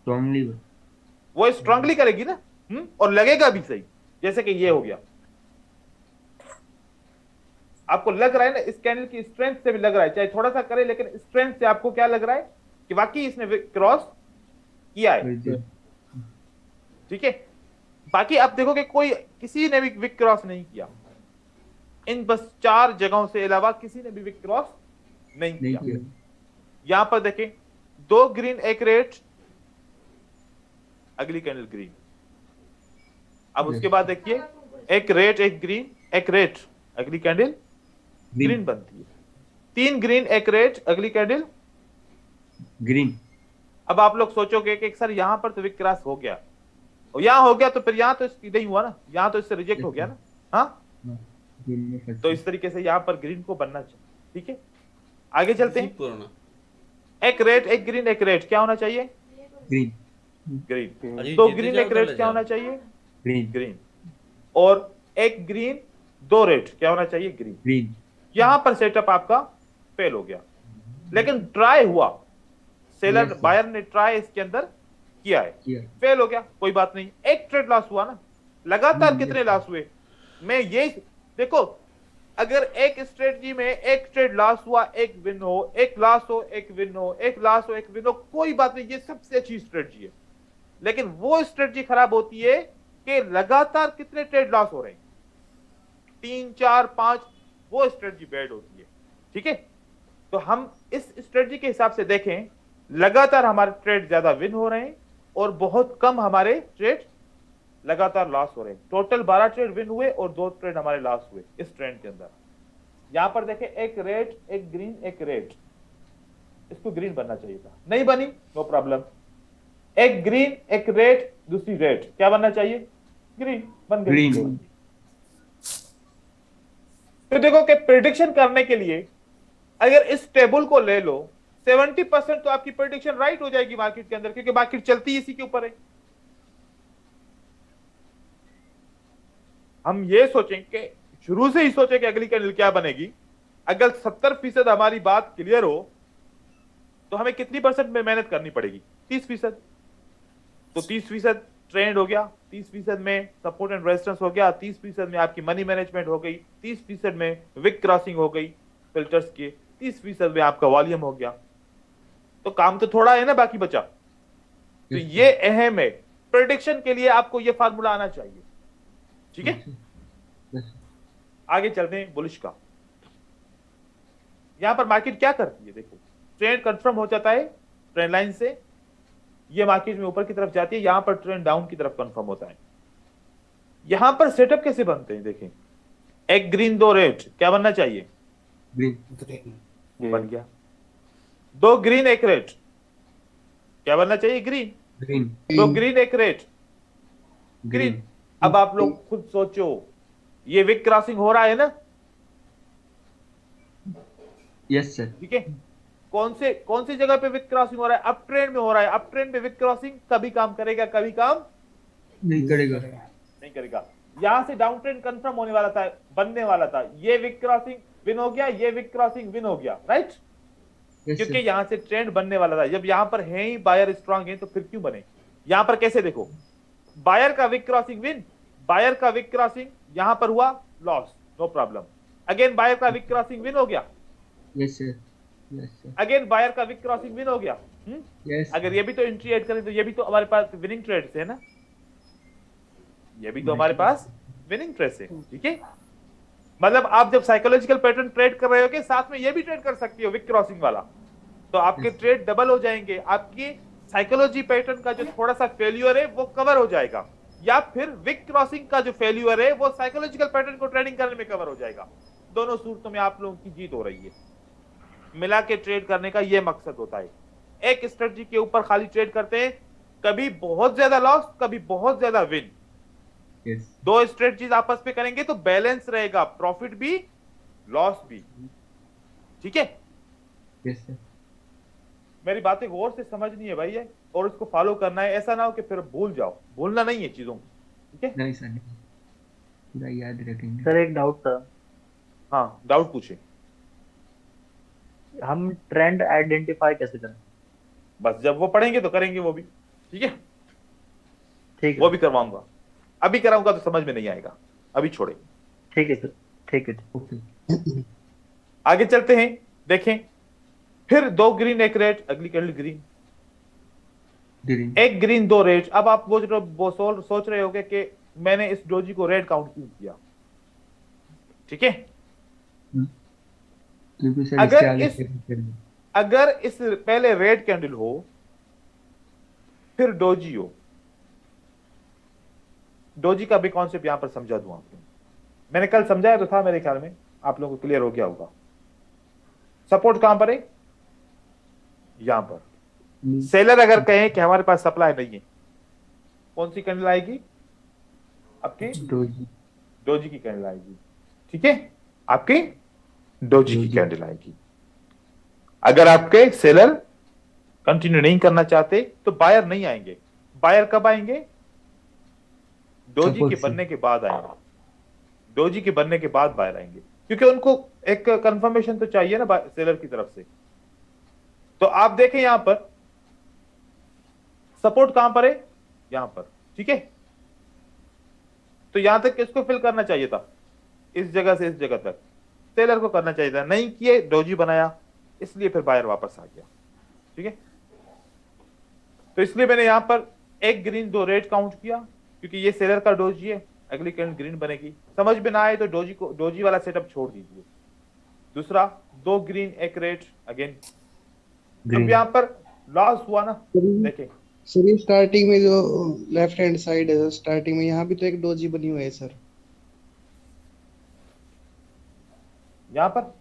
स्ट्रांगली वो स्ट्रांगली करेगी ना, और लगेगा भी सही। जैसे कि ये हो गया, आपको लग रहा है ना इस कैंडल की स्ट्रेंथ से भी लग रहा है, चाहे थोड़ा सा करे लेकिन स्ट्रेंथ से आपको क्या लग रहा है कि वाकई इसने विक क्रॉस किया है। ठीक है, बाकी आप देखोगे कोई किसी ने भी विक क्रॉस नहीं किया, इन बस 4 जगहों से अलावा किसी ने भी विक क्रॉस नहीं किया। यहां पर देखें 2 ग्रीन एक रेड, अगली कैंडल ग्रीन। अब उसके बाद देखिए एक रेड एक ग्रीन, एक रेड, अगली कैंडल ग्रीन बनती है। 3 ग्रीन एक रेड, अगली कैंडल ग्रीन। अब आप लोग सोचोगे कि सर यहां पर तो विक क्रॉस हो गया, और यहां हो गया तो फिर यहां तो नहीं हुआ ना, यहां तो इससे रिजेक्ट हो गया ना। हाँ, तो इस तरीके से यहां पर ग्रीन को बनना चाहिए। ठीक है, आगे चलते हैं। एक रेड एक ग्रीन एक रेड, क्या होना चाहिए? ग्रीन। ग्रीन। 2 ग्रीन एक रेड, क्या होना चाहिए? ग्रीन। ग्रीन। और एक ग्रीन 2 रेड, क्या होना चाहिए? ग्रीन। ग्रीन। यहां पर सेटअप आपका फेल हो गया, लेकिन ट्राई हुआ, सेलर बायर ने ट्राई इसके अंदर किया है, फेल हो गया, कोई बात नहीं। एक ट्रेड लॉस हुआ ना, लगातार कितने लॉस हुए? मैं ये देखो, अगर एक स्ट्रेटजी में एक ट्रेड लॉस हुआ, एक विन हो, एक लॉस हो, एक विन हो, एक लॉस हो, एक विन हो, कोई बात नहीं, ये सबसे अच्छी स्ट्रेटजी है। लेकिन वो स्ट्रेटजी खराब होती है कि लगातार कितने ट्रेड लॉस हो रहे हैं, 3 4 5, वो स्ट्रेटजी बैड होती है। ठीक है, तो हम इस स्ट्रेटजी के हिसाब से देखें, लगातार हमारे ट्रेड ज्यादा विन हो रहे हैं और बहुत कम हमारे ट्रेड लगातार लॉस हो रहे हैं। टोटल 12 ट्रेड विन हुए और 2 ट्रेड हमारे लॉस हुए इस ट्रेंड के अंदर। यहां पर देखें एक रेड एक ग्रीन एक रेड, इसको ग्रीन बनना चाहिए था, नहीं बनी, नो प्रॉब्लम। एक ग्रीन एक रेड दूसरी रेड, क्या बनना चाहिए? ग्रीन, बन गई ग्रीन। तो देखो कि प्रेडिक्शन करने के लिए अगर इस टेबल को ले लो, 70% तो आपकी प्रेडिक्शन राइट हो जाएगी मार्केट के अंदर, क्योंकि मार्केट चलती इसी के ऊपर है। हम ये सोचेंगे, शुरू से ही सोचे कि अगली कैंडल क्या बनेगी। अगर 70% हमारी बात क्लियर हो तो हमें कितनी परसेंट में मेहनत करनी पड़ेगी? 30%। तो 30% ट्रेंड हो गया, 30% में सपोर्ट एंड रेजिस्टेंस हो गया, 30% में आपकी मनी मैनेजमेंट हो गई, 30% में विक क्रॉसिंग हो गई फिल्टर्स के, 30% में आपका वॉल्यूम हो गया। तो काम तो थोड़ा है ना बाकी बचा। तो ये अहम है, प्रेडिक्शन के लिए आपको ये फार्मूला आना चाहिए। ठीक है, आगे चलते हैं बुलिश का। यहां पर मार्केट क्या करती है, देखो ट्रेंड कंफर्म हो जाता है ट्रेंड लाइन से, ये मार्केट में ऊपर की तरफ जाती है, यहां पर ट्रेंड डाउन की तरफ कंफर्म होता है। यहां पर सेटअप कैसे बनते हैं, देखें एक ग्रीन 2 रेड, क्या बनना चाहिए? ग्रीन बन गया। 2 ग्रीन 1 रेड, क्या बनना चाहिए? ग्रीन। 2 green 1 red, green. अब आप लोग खुद सोचो, ये विक क्रॉसिंग हो रहा है ना? Yes sir. ठीक है, कौन सी जगह पे विक क्रॉसिंग हो रहा है? अप ट्रेंड में हो रहा है। अप ट्रेंड में विक क्रॉसिंग कभी काम करेगा, कभी काम नहीं करेगा। नहीं करेगा। यहां से डाउन ट्रेंड कंफर्म होने वाला था, बनने वाला था, ये विक क्रॉसिंग विन हो गया, ये विक क्रॉसिंग विन हो गया, राइट? क्योंकि यहां से ट्रेंड बनने वाला था। जब यहां पर है ही बायर स्ट्रांग है तो फिर क्यों बने? यहां पर कैसे देखो, बायर का विक क्रॉसिंग विन, बायर का विक क्रॉसिंग यहां पर हुआ loss, no problem. Again buyer का विक क्रॉसिंग विन हो गया, yes sir, yes sir. Again buyer का विक क्रॉसिंग विन हो गया। यस। अगर ये भी तो एंट्री ऐड करें तो ये भी तो हमारे पास विनिंग ट्रेड्स है ना, ये भी तो हमारे पास विनिंग ट्रेड्स है। ठीक है, मतलब आप जब साइकोलॉजिकल पैटर्न ट्रेड कर रहे हो के साथ में ये भी ट्रेड कर सकती हो विक क्रॉसिंग वाला, तो आपके ट्रेड डबल हो जाएंगे। आपकी साइकोलॉजी पैटर्न का जो थोड़ा सा फेल्यूर है वो कवर हो जाएगा, या फिर विक क्रॉसिंग का जो फेल्यूर है वो साइकोलॉजिकल पैटर्न को ट्रेडिंग करने में कवर हो जाएगा। दोनों सूरतों में आप लोगों की जीत हो रही है। मिला के ट्रेड करने का ये मकसद होता है। एक स्ट्रेटजी के ऊपर खाली ट्रेड करते हैं, कभी बहुत ज्यादा लॉस, कभी बहुत ज्यादा विन। यस। 2 स्ट्रेटजीज आपस में करेंगे तो बैलेंस रहेगा, प्रॉफिट भी लॉस भी। ठीक है, यस सर। मेरी बातें गौर से समझनी है भाई, और इसको फॉलो करना है। ऐसा ना हो कि फिर भूल जाओ, भूलना नहीं है चीजों को। ठीक है, नहीं सर, नहीं, पूरा याद रखेंगे। सर एक डाउट था, हाँ डाउट पूछे। हम ट्रेंड आइडेंटिफाई कैसे करें? बस जब वो पढ़ेंगे तो करेंगे वो भी। ठीक है, ठीक वो है। भी करवाऊंगा। अभी कराऊंगा तो समझ में नहीं आएगा, अभी छोड़े। ठीक है सर, ठीक है। ओके। आगे चलते हैं, देखें। फिर 2 ग्रीन 1 रेड, अगली candle green, green. 1 green 2 red. अब आप सोच रहे होगे कि मैंने इस डोजी को रेड काउंट क्यों किया, ठीक है। क्योंकि सर अगर इसके आगे इस- पेपर करना। अगर इस पहले रेड कैंडल हो फिर डोजी हो, डोजी का भी कॉन्सेप्ट यहां पर समझा दूं आपको। मैंने कल समझाया तो था, मेरे ख्याल में आप लोगों को क्लियर हो गया होगा। सपोर्ट कहां पर है, यहां पर। सेलर अगर कहें कि हमारे पास सप्लाई नहीं है, कौन सी कैंडल आएगी आपकी, डोजी। डोजी की कैंडल आएगी, ठीक है। आपकी डोजी की डोजी। कैंडल आएगी। अगर आपके सेलर कंटिन्यू नहीं करना चाहते तो बायर नहीं आएंगे। बायर कब आएंगे, डोजी Support के से। बनने के बाद आएंगे। डोजी के बनने के बाद बायर आएंगे, क्योंकि उनको एक कंफर्मेशन तो चाहिए ना सेलर की तरफ से। तो आप देखें यहां पर सपोर्ट कहां पर है, यहां पर, ठीक है। तो यहां तक किसको फिल करना चाहिए था, इस जगह से इस जगह तक सेलर को करना चाहिए था, नहीं किए, डोजी बनाया, इसलिए फिर बायर वापस आ गया, ठीक है। तो इसलिए मैंने यहां पर 1 ग्रीन 2 रेड काउंट किया, क्योंकि ये सेलर का डोजी है, अगली कैंडल ग्रीन बनेगी। समझ में ना आए तो डोजी वाला सेटअप छोड़ दीजिए। दूसरा 2 ग्रीन 1 रेड अगेन। अब ग्रीन। यहां पर लॉस हुआ ना, देखें सर ये स्टार्टिंग में जो लेफ्ट हैंड साइड है, स्टार्टिंग में यहाँ भी तो एक डोजी बनी हुई है सर। यहां पर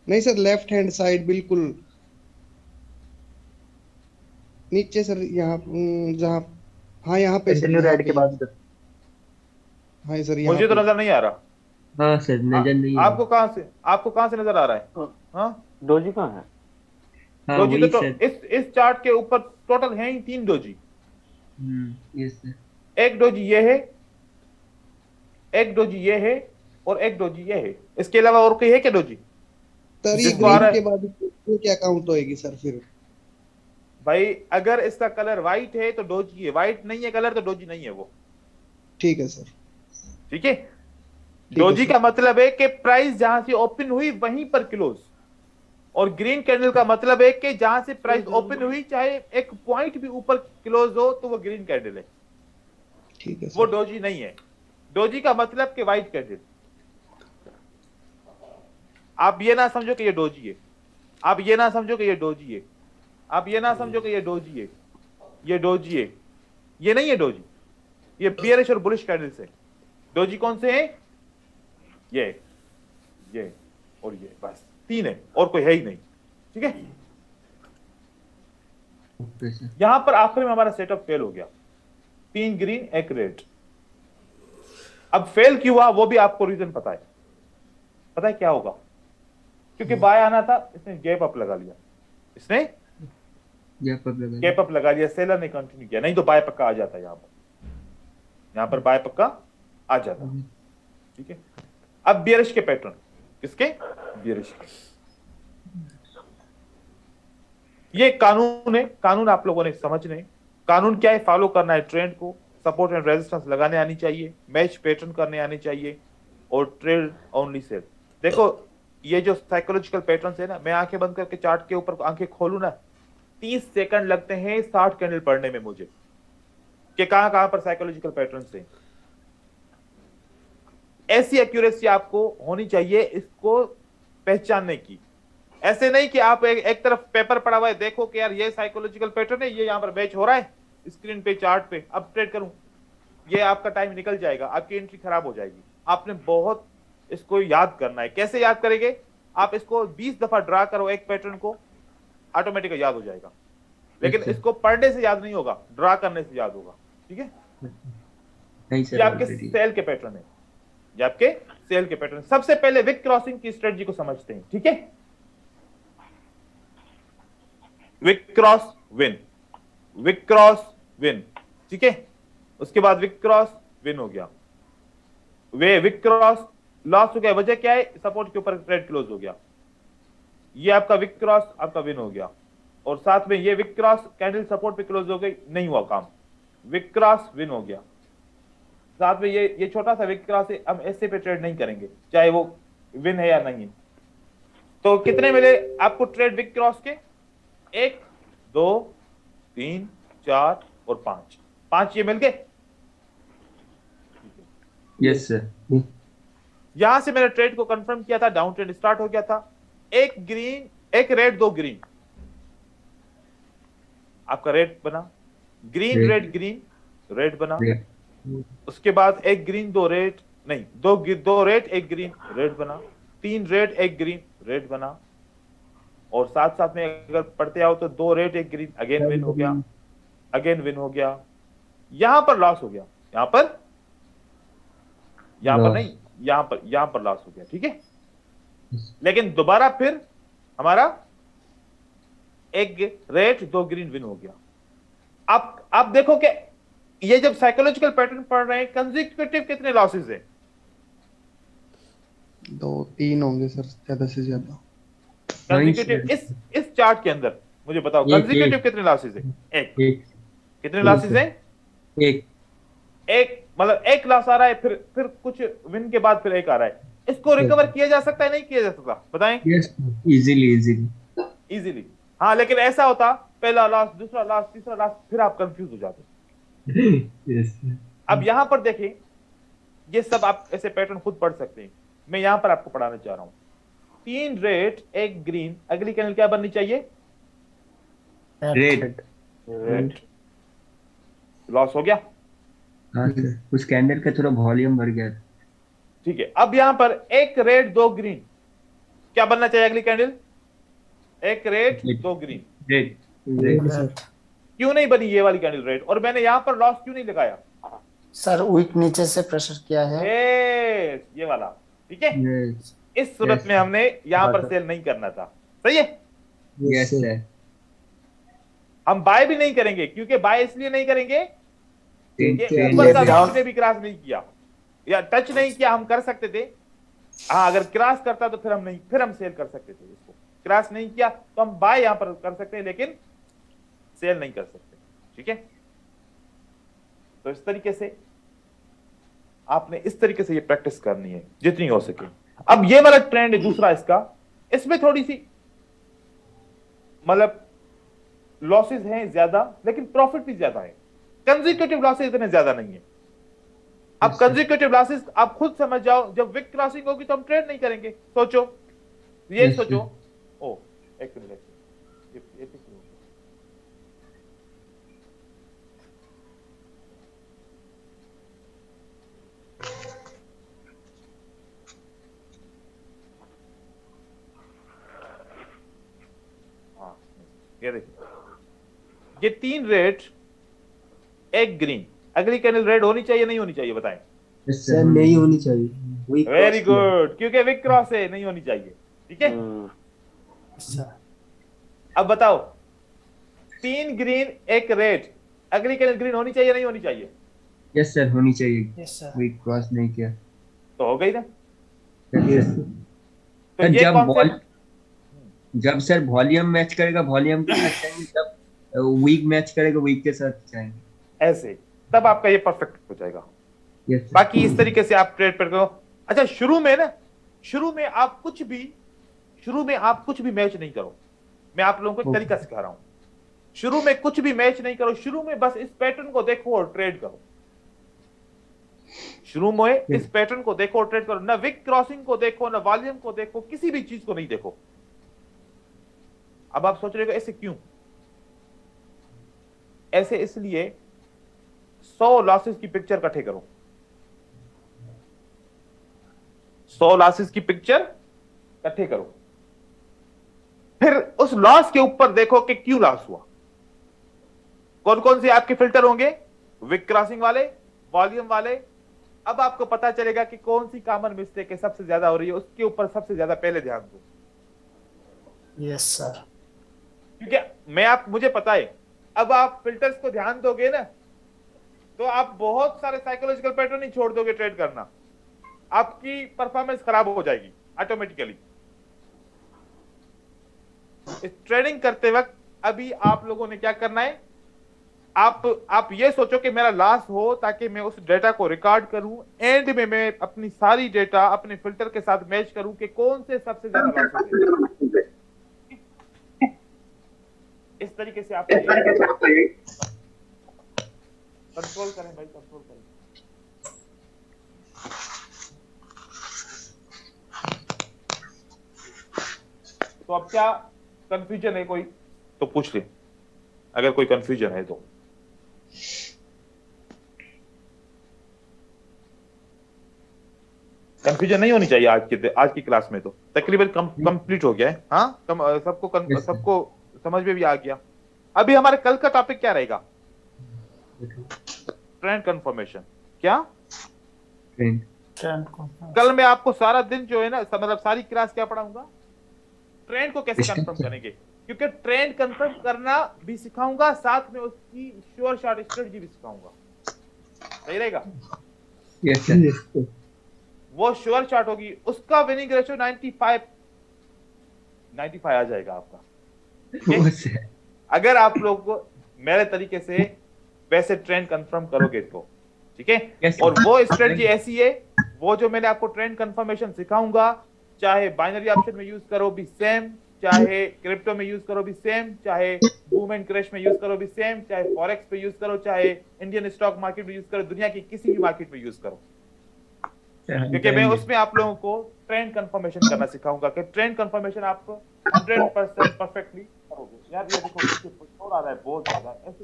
नहीं सर, लेफ्ट हैंड साइड बिल्कुल नीचे सर, यहाँ जहाँ, हाँ यहाँ पे सर, कंटिन्यू यहाँ रेड के पे। बाद सर। हाँ सर यहाँ मुझे तो पे। नजर नहीं आ रहा। हाँ सर, नजर नहीं है। आपको कहां से नजर आ रहा है, हाँ डोजी कहाँ है? हाँ डोजी वही तो सर। इस चार्ट के ऊपर टोटल है ही 3 डोजी। Yes sir. एक डोजी ये है, एक डोजी ये है, और एक डोजी ये है। इसके अलावा और कोई है क्या डोजी? सर ये जिसको आ रहा ग्रीन है- के बाद ये क्या काउंट होएगी सर फिर? भाई अगर इसका कलर व्हाइट है तो डोजी है, व्हाइट नहीं है कलर तो डोजी नहीं है वो, ठीक है सर। ठीक है। है डोजी सर। का मतलब है कि प्राइस जहां से ओपन हुई वहीं पर क्लोज, और ग्रीन कैंडल का मतलब है कि जहां से प्राइस ओपन हुई चाहे एक पॉइंट भी ऊपर क्लोज हो तो वो ग्रीन कैंडल है, ठीक है वो सर। डोजी नहीं है। डोजी का मतलब कि व्हाइट कैंडल। आप ये ना समझो कि ये डोजी है, आप ये ना समझो कि ये डोजी है, आप ये ना समझो कि ये डोजी है, ये डोजी है, ये नहीं है डोजी, ये बियरिश और बुलिश कैंडल्स है। डोजी कौन से हैं, ये और ये, बस 3 है और कोई है ही नहीं, ठीक है। Okay sir. यहां पर आखिर में हमारा सेटअप फेल हो गया, 3 ग्रीन 1 रेड। अब फेल क्यों हुआ वो भी आपको रीजन पता है क्या होगा, क्योंकि बाय आना था, इसने गैप अप लगा लिया, इसने गैप अप लगा लिया, सेलर ने कंटिन्यू किया, नहीं तो बाय पक्का आ जाता, यहां पर बाय पक्का आ जाता, ठीक है। अब बियरिश के पैटर्न, किसके, बियरिश के। ये कानून है, कानून आप लोगों ने समझने, कानून क्या है, फॉलो करना है ट्रेंड को, सपोर्ट एंड रेजिस्टेंस लगाने आनी चाहिए, मैच पैटर्न करने आने चाहिए, और ट्रेड ओनली सेल। देखो ये जो साइकोलॉजिकल पैटर्न्स है ना, मैं आंखें बंद करके चार्ट के ऊपर आंखें खोलूं ना, 30 सेकंड लगते हैं 60 कैंडल पढ़ने में मुझे, कि कहां कहां पर साइकोलॉजिकल पैटर्न्स हैं। ऐसी एक्यूरेसी आपको होनी चाहिए इसको पहचानने की। ऐसे नहीं कि आप एक तरफ पेपर पढ़ा हुआ है, देखो कि यार ये साइकोलॉजिकल पैटर्न है, ये यहां पर मैच हो रहा है स्क्रीन पे, चार्ट पे, अब ट्रेड करूं, ये आपका टाइम निकल जाएगा, आपकी एंट्री खराब हो जाएगी। आपने बहुत इसको याद करना है। कैसे याद करेंगे, आप इसको 20 दफा ड्रा करो एक पैटर्न को, ऑटोमेटिक याद हो जाएगा, लेकिन अच्छा। इसको पढ़ने से याद नहीं होगा, ड्रा करने से याद होगा, ठीक है। नहीं ये सर, आपके ऑलरेडी। सेल के पैटर्न है, ये आपके सेल के पैटर्न। सबसे पहले विक क्रॉसिंग की स्ट्रेटजी को समझते हैं, ठीक है। Wick cross win, wick cross win, ठीक है। उसके बाद विक क्रॉस विन हो गया, वे विक क्रॉस लॉस हो गया, वजह क्या है, सपोर्ट के ऊपर ट्रेड क्लोज हो गया, ये आपका विक क्रॉस आपका विन हो गया, और साथ में ये विक क्रॉस कैंडल सपोर्ट पे क्लोज हो गई, नहीं हुआ काम, विक क्रॉस विन हो गया। साथ में ये छोटा सा विक क्रॉस है, हम ऐसे पे ट्रेड नहीं करेंगे चाहे वो विन है या नहीं है। तो कितने मिले आपको ट्रेड विक क्रॉस के? 1 2 3 4 और 5 ये मिल गए। Yes sir. यहां से मैंने ट्रेड को कंफर्म किया था, डाउन ट्रेड स्टार्ट हो गया था। एक ग्रीन, एक रेड, 2 ग्रीन, आपका रेड बना, green Red. Red green red बना। Red. उसके बाद एक ग्रीन 2 रेड, नहीं दो रेड एक ग्रीन रेड बना, 3 रेड एक ग्रीन रेड बना। और साथ साथ में अगर पढ़ते आओ तो 2 रेड एक ग्रीन, अगेन विन हो गया, अगेन विन हो गया। यहां पर लॉस हो गया, यहां पर Loss. नहीं, यहां पर लॉस हो गया, ठीक है। लेकिन दोबारा फिर हमारा एक रेड 2 ग्रीन विन हो गया। आप देखो कि ये जब साइकोलॉजिकल पैटर्न पढ़ रहे हैं, कंसेक्यूटिव कितने लॉसेस है? 2-3 होंगे सर, ज्यादा से ज्यादा। कंसेक्यूटिव इस चार्ट के अंदर मुझे बताओ कंसेक्यूटिव कितने लॉसेस है? एक। कितने लॉसेस है? एक मतलब एक लॉस आ रहा है, फिर कुछ विन के बाद फिर एक आ रहा है। इसको रिकवर किया जा सकता है, नहीं किया जा सकता? बताएं। Yes, easily. हाँ, लेकिन ऐसा होता पहला लॉस, दूसरा लॉस, तीसरा लॉस, फिर आप कंफ्यूज हो जाते। यस। अब यहां पर देखें, ये सब आप ऐसे पैटर्न खुद पढ़ सकते हैं। मैं यहां पर आपको पढ़ाना चाह रहा हूं। 3 रेड एक ग्रीन, अगली कैंडल क्या बननी चाहिए? रेड। लॉस हो गया, हाँ सर, उस कैंडल का थोड़ा वॉल्यूम बढ़ गया। ठीक है। अब यहां पर एक रेड 2 ग्रीन, क्या बनना चाहिए अगली कैंडल? एक रेड 2 ग्रीन। रेड। क्यों नहीं बनी ये वाली कैंडल रेड? और मैंने यहां पर लॉस क्यों नहीं लगाया? सर विक नीचे से प्रेशर किया है। ये वाला, ठीक है। इस सूरत में हमने यहां पर सेल नहीं करना था, सही है। Yes sir. हम बाय भी नहीं करेंगे, क्योंकि बाय इसलिए नहीं करेंगे कि ट्रेंड ऊपर का down- ने भी क्रॉस नहीं किया या टच नहीं किया। हम कर सकते थे, हाँ, अगर क्रॉस करता तो फिर हम सेल कर सकते थे। इसको क्रॉस नहीं किया तो हम बाय यहां पर कर सकते हैं, लेकिन सेल नहीं कर सकते, ठीक है। तो इस तरीके से आपने इस तरीके से ये प्रैक्टिस करनी है जितनी हो सके। अब ये वाला ट्रेंड है दूसरा इसका, इसमें थोड़ी सी मतलब लॉसेस हैं ज्यादा, लेकिन प्रॉफिट भी ज्यादा है। कंसेक्यूटिव लॉसेस इतने ज्यादा नहीं है। अब कंसेक्यूटिव लॉसेस आप खुद समझ जाओ, जब विक क्रॉसिंग होगी तो हम ट्रेड नहीं करेंगे। सोचो, ये सोचो। ओ एक मिनट, ये ये देखिए, ये 3 रेड एक ग्रीन, अगली कैंडल रेड होनी चाहिए नहीं होनी चाहिए? बताएं। सर नहीं होनी चाहिए। वेरी गुड, क्योंकि विक क्रॉस है, नहीं होनी चाहिए, ठीक है। अब बताओ, 3 ग्रीन एक रेड, अगली कैंडल ग्रीन होनी चाहिए नहीं होनी चाहिए? यस सर, होनी चाहिए। Yes sir. वीक क्रॉस नहीं किया तो हो गई ना। यस। तो ये कॉन्सेप्ट, जब सर वॉल्यूम मैच करेगा वॉल्यूम के साथ जाएंगे, जब वीक मैच करेगा वीक के साथ जाएंगे, ऐसे तब आपका ये परफेक्ट हो जाएगा। यस। बाकी इस तरीके से आप ट्रेड पर करो। अच्छा, शुरू में आप कुछ भी मैच नहीं करो। मैं आप लोगों को एक तरीका सिखा रहा हूं। शुरू में कुछ भी मैच नहीं करो, शुरू में बस इस पैटर्न को देखो और ट्रेड करो। शुरू में इस पैटर्न को देखो और ट्रेड करो, ना विक क्रॉसिंग को देखो, ना वॉल्यूम को देखो, किसी भी चीज को नहीं देखो। अब आप सोच रहे हो ऐसे क्यों? ऐसे इसलिए 100 लॉसेस की पिक्चर इकट्ठे करो, 100 लॉसेस की पिक्चर इकट्ठे करो, फिर उस लॉस के ऊपर देखो कि क्यों लॉस हुआ। कौन कौन से आपके फिल्टर होंगे? विक क्रॉसिंग वाले, वॉल्यूम वाले। अब आपको पता चलेगा कि कौन सी कॉमन मिस्टेक है सबसे ज्यादा हो रही है, उसके ऊपर सबसे ज्यादा पहले ध्यान दो। Yes sir. क्योंकि मुझे पता है, अब आप फिल्टर्स को ध्यान दोगे ना, तो आप बहुत सारे साइकोलॉजिकल पैटर्न ही छोड़ दोगे ट्रेड करना, आपकी परफॉर्मेंस खराब हो जाएगी ऑटोमेटिकली। इस ट्रेडिंग करते वक्त अभी आप लोगों ने क्या करना है? आप ये सोचो कि मेरा लॉस हो ताकि मैं उस डेटा को रिकॉर्ड करूं, एंड में मैं अपनी सारी डेटा अपने फिल्टर के साथ मैच करूं कि कौन से सबसे ज्यादा लॉस होते हैं। इस तरीके से आप कंट्रोल करें भाई, कंट्रोल करें। तो अब क्या कंफ्यूजन है कोई तो पूछ ले, अगर कोई कंफ्यूजन है तो। कंफ्यूजन नहीं होनी चाहिए आज की क्लास में, तो तकरीबन कंप्लीट हो गया है। हाँ, सबको समझ में भी आ गया। अभी हमारे कल का टॉपिक क्या रहेगा? Trend confirmation. क्या कल मैं आपको सारा दिन जो है ना, मतलब सारी क्लास क्या पढ़ाऊंगा? ट्रेंड को कैसे कंफर्म करेंगे, क्योंकि ट्रेंड कंफर्म करना भी सिखाऊंगा, साथ में उसकी श्योर शॉट स्ट्रेटजी भी सिखाऊंगा। सही रहेगा? Yes sir. वो श्योर शॉट होगी, उसका विनिंग रेशियो 95 आ जाएगा आपका। ठीक है? अगर आप लोग मेरे तरीके से वैसे ट्रेंड कंफर्म करोगे तो, ठीक है? Yes, और वो स्ट्रेटजी ऐसी है, वो जो मैंने आपको ट्रेंड कंफर्मेशन सिखाऊंगा, चाहे बाइनरी ऑप्शन में यूज करो भी सेम, चाहे क्रिप्टो में यूज करो भी सेम, चाहे बूम एंड क्रैश में यूज करो भी सेम, चाहे फॉरेक्स पे यूज करो, चाहे इंडियन स्टॉक मार्केट में यूज करो, दुनिया की किसी भी मार्केट में यूज करो, क्योंकि मैं उसमें आप लोगों को ट्रेंड कंफर्मेशन करना सिखाऊंगा कि ट्रेंड कंफर्मेशन आप 100% परफेक्टली करोगे। यार ये देखो शोर आ रहा है बहुत ज्यादा, ऐसे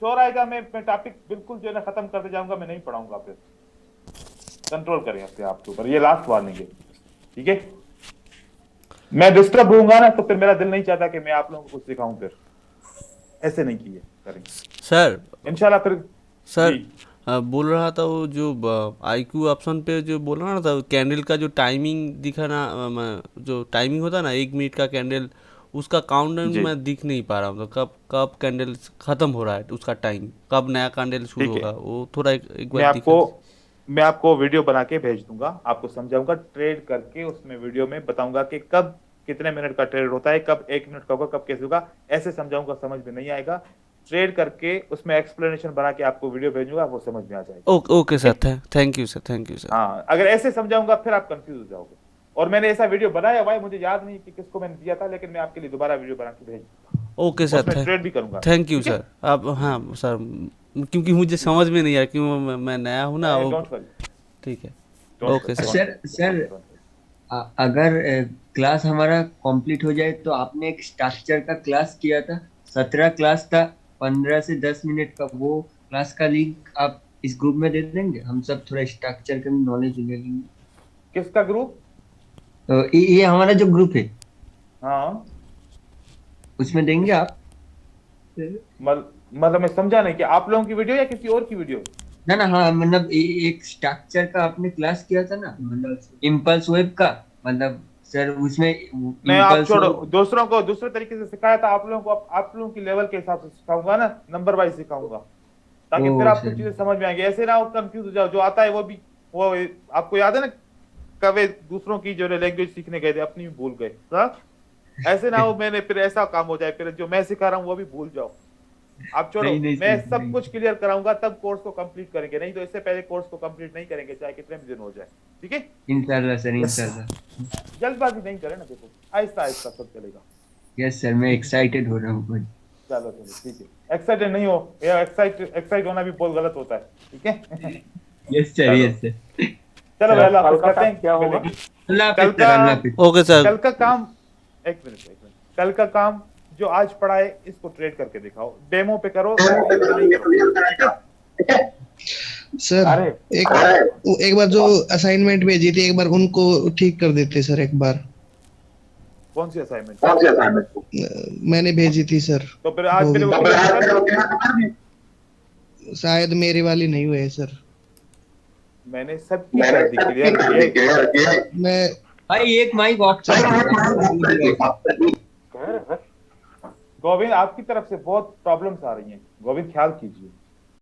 शोर आएगा, मैं टॉपिक बिल्कुल जो है ना खत्म करते जाऊंगा, मैं नहीं पढ़ाऊंगा। फिर कंट्रोल करें अपने आप के ऊपर, ये लास्ट वार्निंग है, ठीक है? मैं डिस्टर्ब होऊंगा ना तो फिर मेरा दिल नहीं चाहता कि मैं आप लोगों को कुछ सिखाऊं, फिर ऐसे नहीं किए करेंगे सर। इंशाल्लाह। फिर सर बोल रहा था वो जो IQ ऑप्शन पे जो बोल रहा था, कैंडल का जो टाइमिंग दिखाना, जो टाइमिंग होता है ना 1 मिनट का कैंडल, उसका काउंटडाउन मैं दिख नहीं पा रहा हूँ। तो कब कैंडल खत्म हो रहा है, उसका टाइम कब नया कैंडल शुरू होगा, वो थोड़ा एक बार मैं आपको वीडियो बना के भेज दूंगा, आपको समझाऊंगा ट्रेड करके, उसमें वीडियो में बताऊंगा कि कब कितने मिनट का ट्रेड होता है, कब 1 मिनट का होगा, कब कैसे होगा, ऐसे समझाऊंगा। समझ में नहीं आएगा, ट्रेड करके उसमें एक्सप्लेनेशन बना के आपको वीडियो भेजूंगा, वो समझ में आ जाएगा। Okay sir, thank you sir, thank you sir. हाँ, अगर ऐसे समझाऊंगा फिर आप कंफ्यूज हो जाओगे। और मैंने ऐसा वीडियो बनाया हुआ है, मुझे याद नहीं कि किसको मैंने दिया था, लेकिन मैं आपके लिए दोबारा वीडियो बना के भेज दूंगा। ओके सर, ट्रेड भी करूंगा। Thank you sir. आप हाँ सर, क्योंकि मुझे समझ में नहीं आया, क्यों मैं नया हूँ ना। ठीक है, ओके सर। सर अगर क्लास हमारा कंप्लीट हो जाए तो आपने एक स्ट्रक्चर का क्लास किया था, 17 क्लास था, 15 से 10 मिनट का, वो क्लास का लिंक आप इस ग्रुप में दे देंगे? हम सब थोड़ा स्ट्रक्चर का नॉलेज ले लेंगे। किसका ग्रुप? ये हमारा जो ग्रुप है, हाँ, उसमें देंगे आप? मतलब मैं समझा नहीं कि आप लोगों की वीडियो या किसी और की वीडियो? ना हाँ, मतलब एक स्ट्रक्चर का आपने क्लास किया था ना, मतलब इम्पल्स वेब का, मतलब सर उसमें नहीं, आप छोड़ो, दूसरों को दूसरे तरीके से सिखाया था। आप लोगों को आप लोगों की लेवल के हिसाब से सिखाऊंगा ना, नंबर वाइज सिखाऊंगा, ताकि फिर आपको चीजें समझ में आएंगी। ऐसे ना आप कंफ्यूज हो जाओ, जो आता है वो आपको याद है ना, कभी दूसरों की जो लैंग्वेज सीखने गए थे, अपनी भी भूल गए। ऐसे ना हो मैंने फिर ऐसा काम हो जाए, फिर जो मैं सिखा रहा हूँ वो भी भूल जाओ। आप छोड़ो, मैं सब कुछ क्लियर कराऊंगा, तब कोर्स को कंप्लीट करेंगे, नहीं तो इससे पहले कोर्स को कंप्लीट नहीं करेंगे, चाहे कितने भी दिन हो जाए। ठीक है, इंशाल्लाह सर, इंशाल्लाह। जल्दबाजी नहीं करें ना, देखो आहिस्ता आहिस्ता सब चलेगा। यस सर, मैं एक्साइटेड हो रहा हूँ। चलो ठीक है, एक्साइटेड नहीं हो, एक्साइट होना भी बहुत गलत होता है। ठीक है, यस सर, यस सर। चलो अल्लाह हाफ़िज़ करते हैं। क्या होगा? Okay sir. कल का काम, एक मिनट, कल का काम जो आज पढ़ा है इसको ट्रेड करके दिखाओ, डेमो पे करो। सर एक बार जो असाइनमेंट भेजी थी, एक बार उनको ठीक कर देते सर। एक बार कौन सी असाइनमेंट? मैंने भेजी थी सर। तो फिर आज शायद मेरी वाली नहीं हुई है सर। मैंने सबकी कर दी क्लियर। मैं भाई एक माइक ऑफ गोविंद, आपकी तरफ से बहुत प्रॉब्लम्स आ रही हैं, गोविंद ख्याल कीजिए।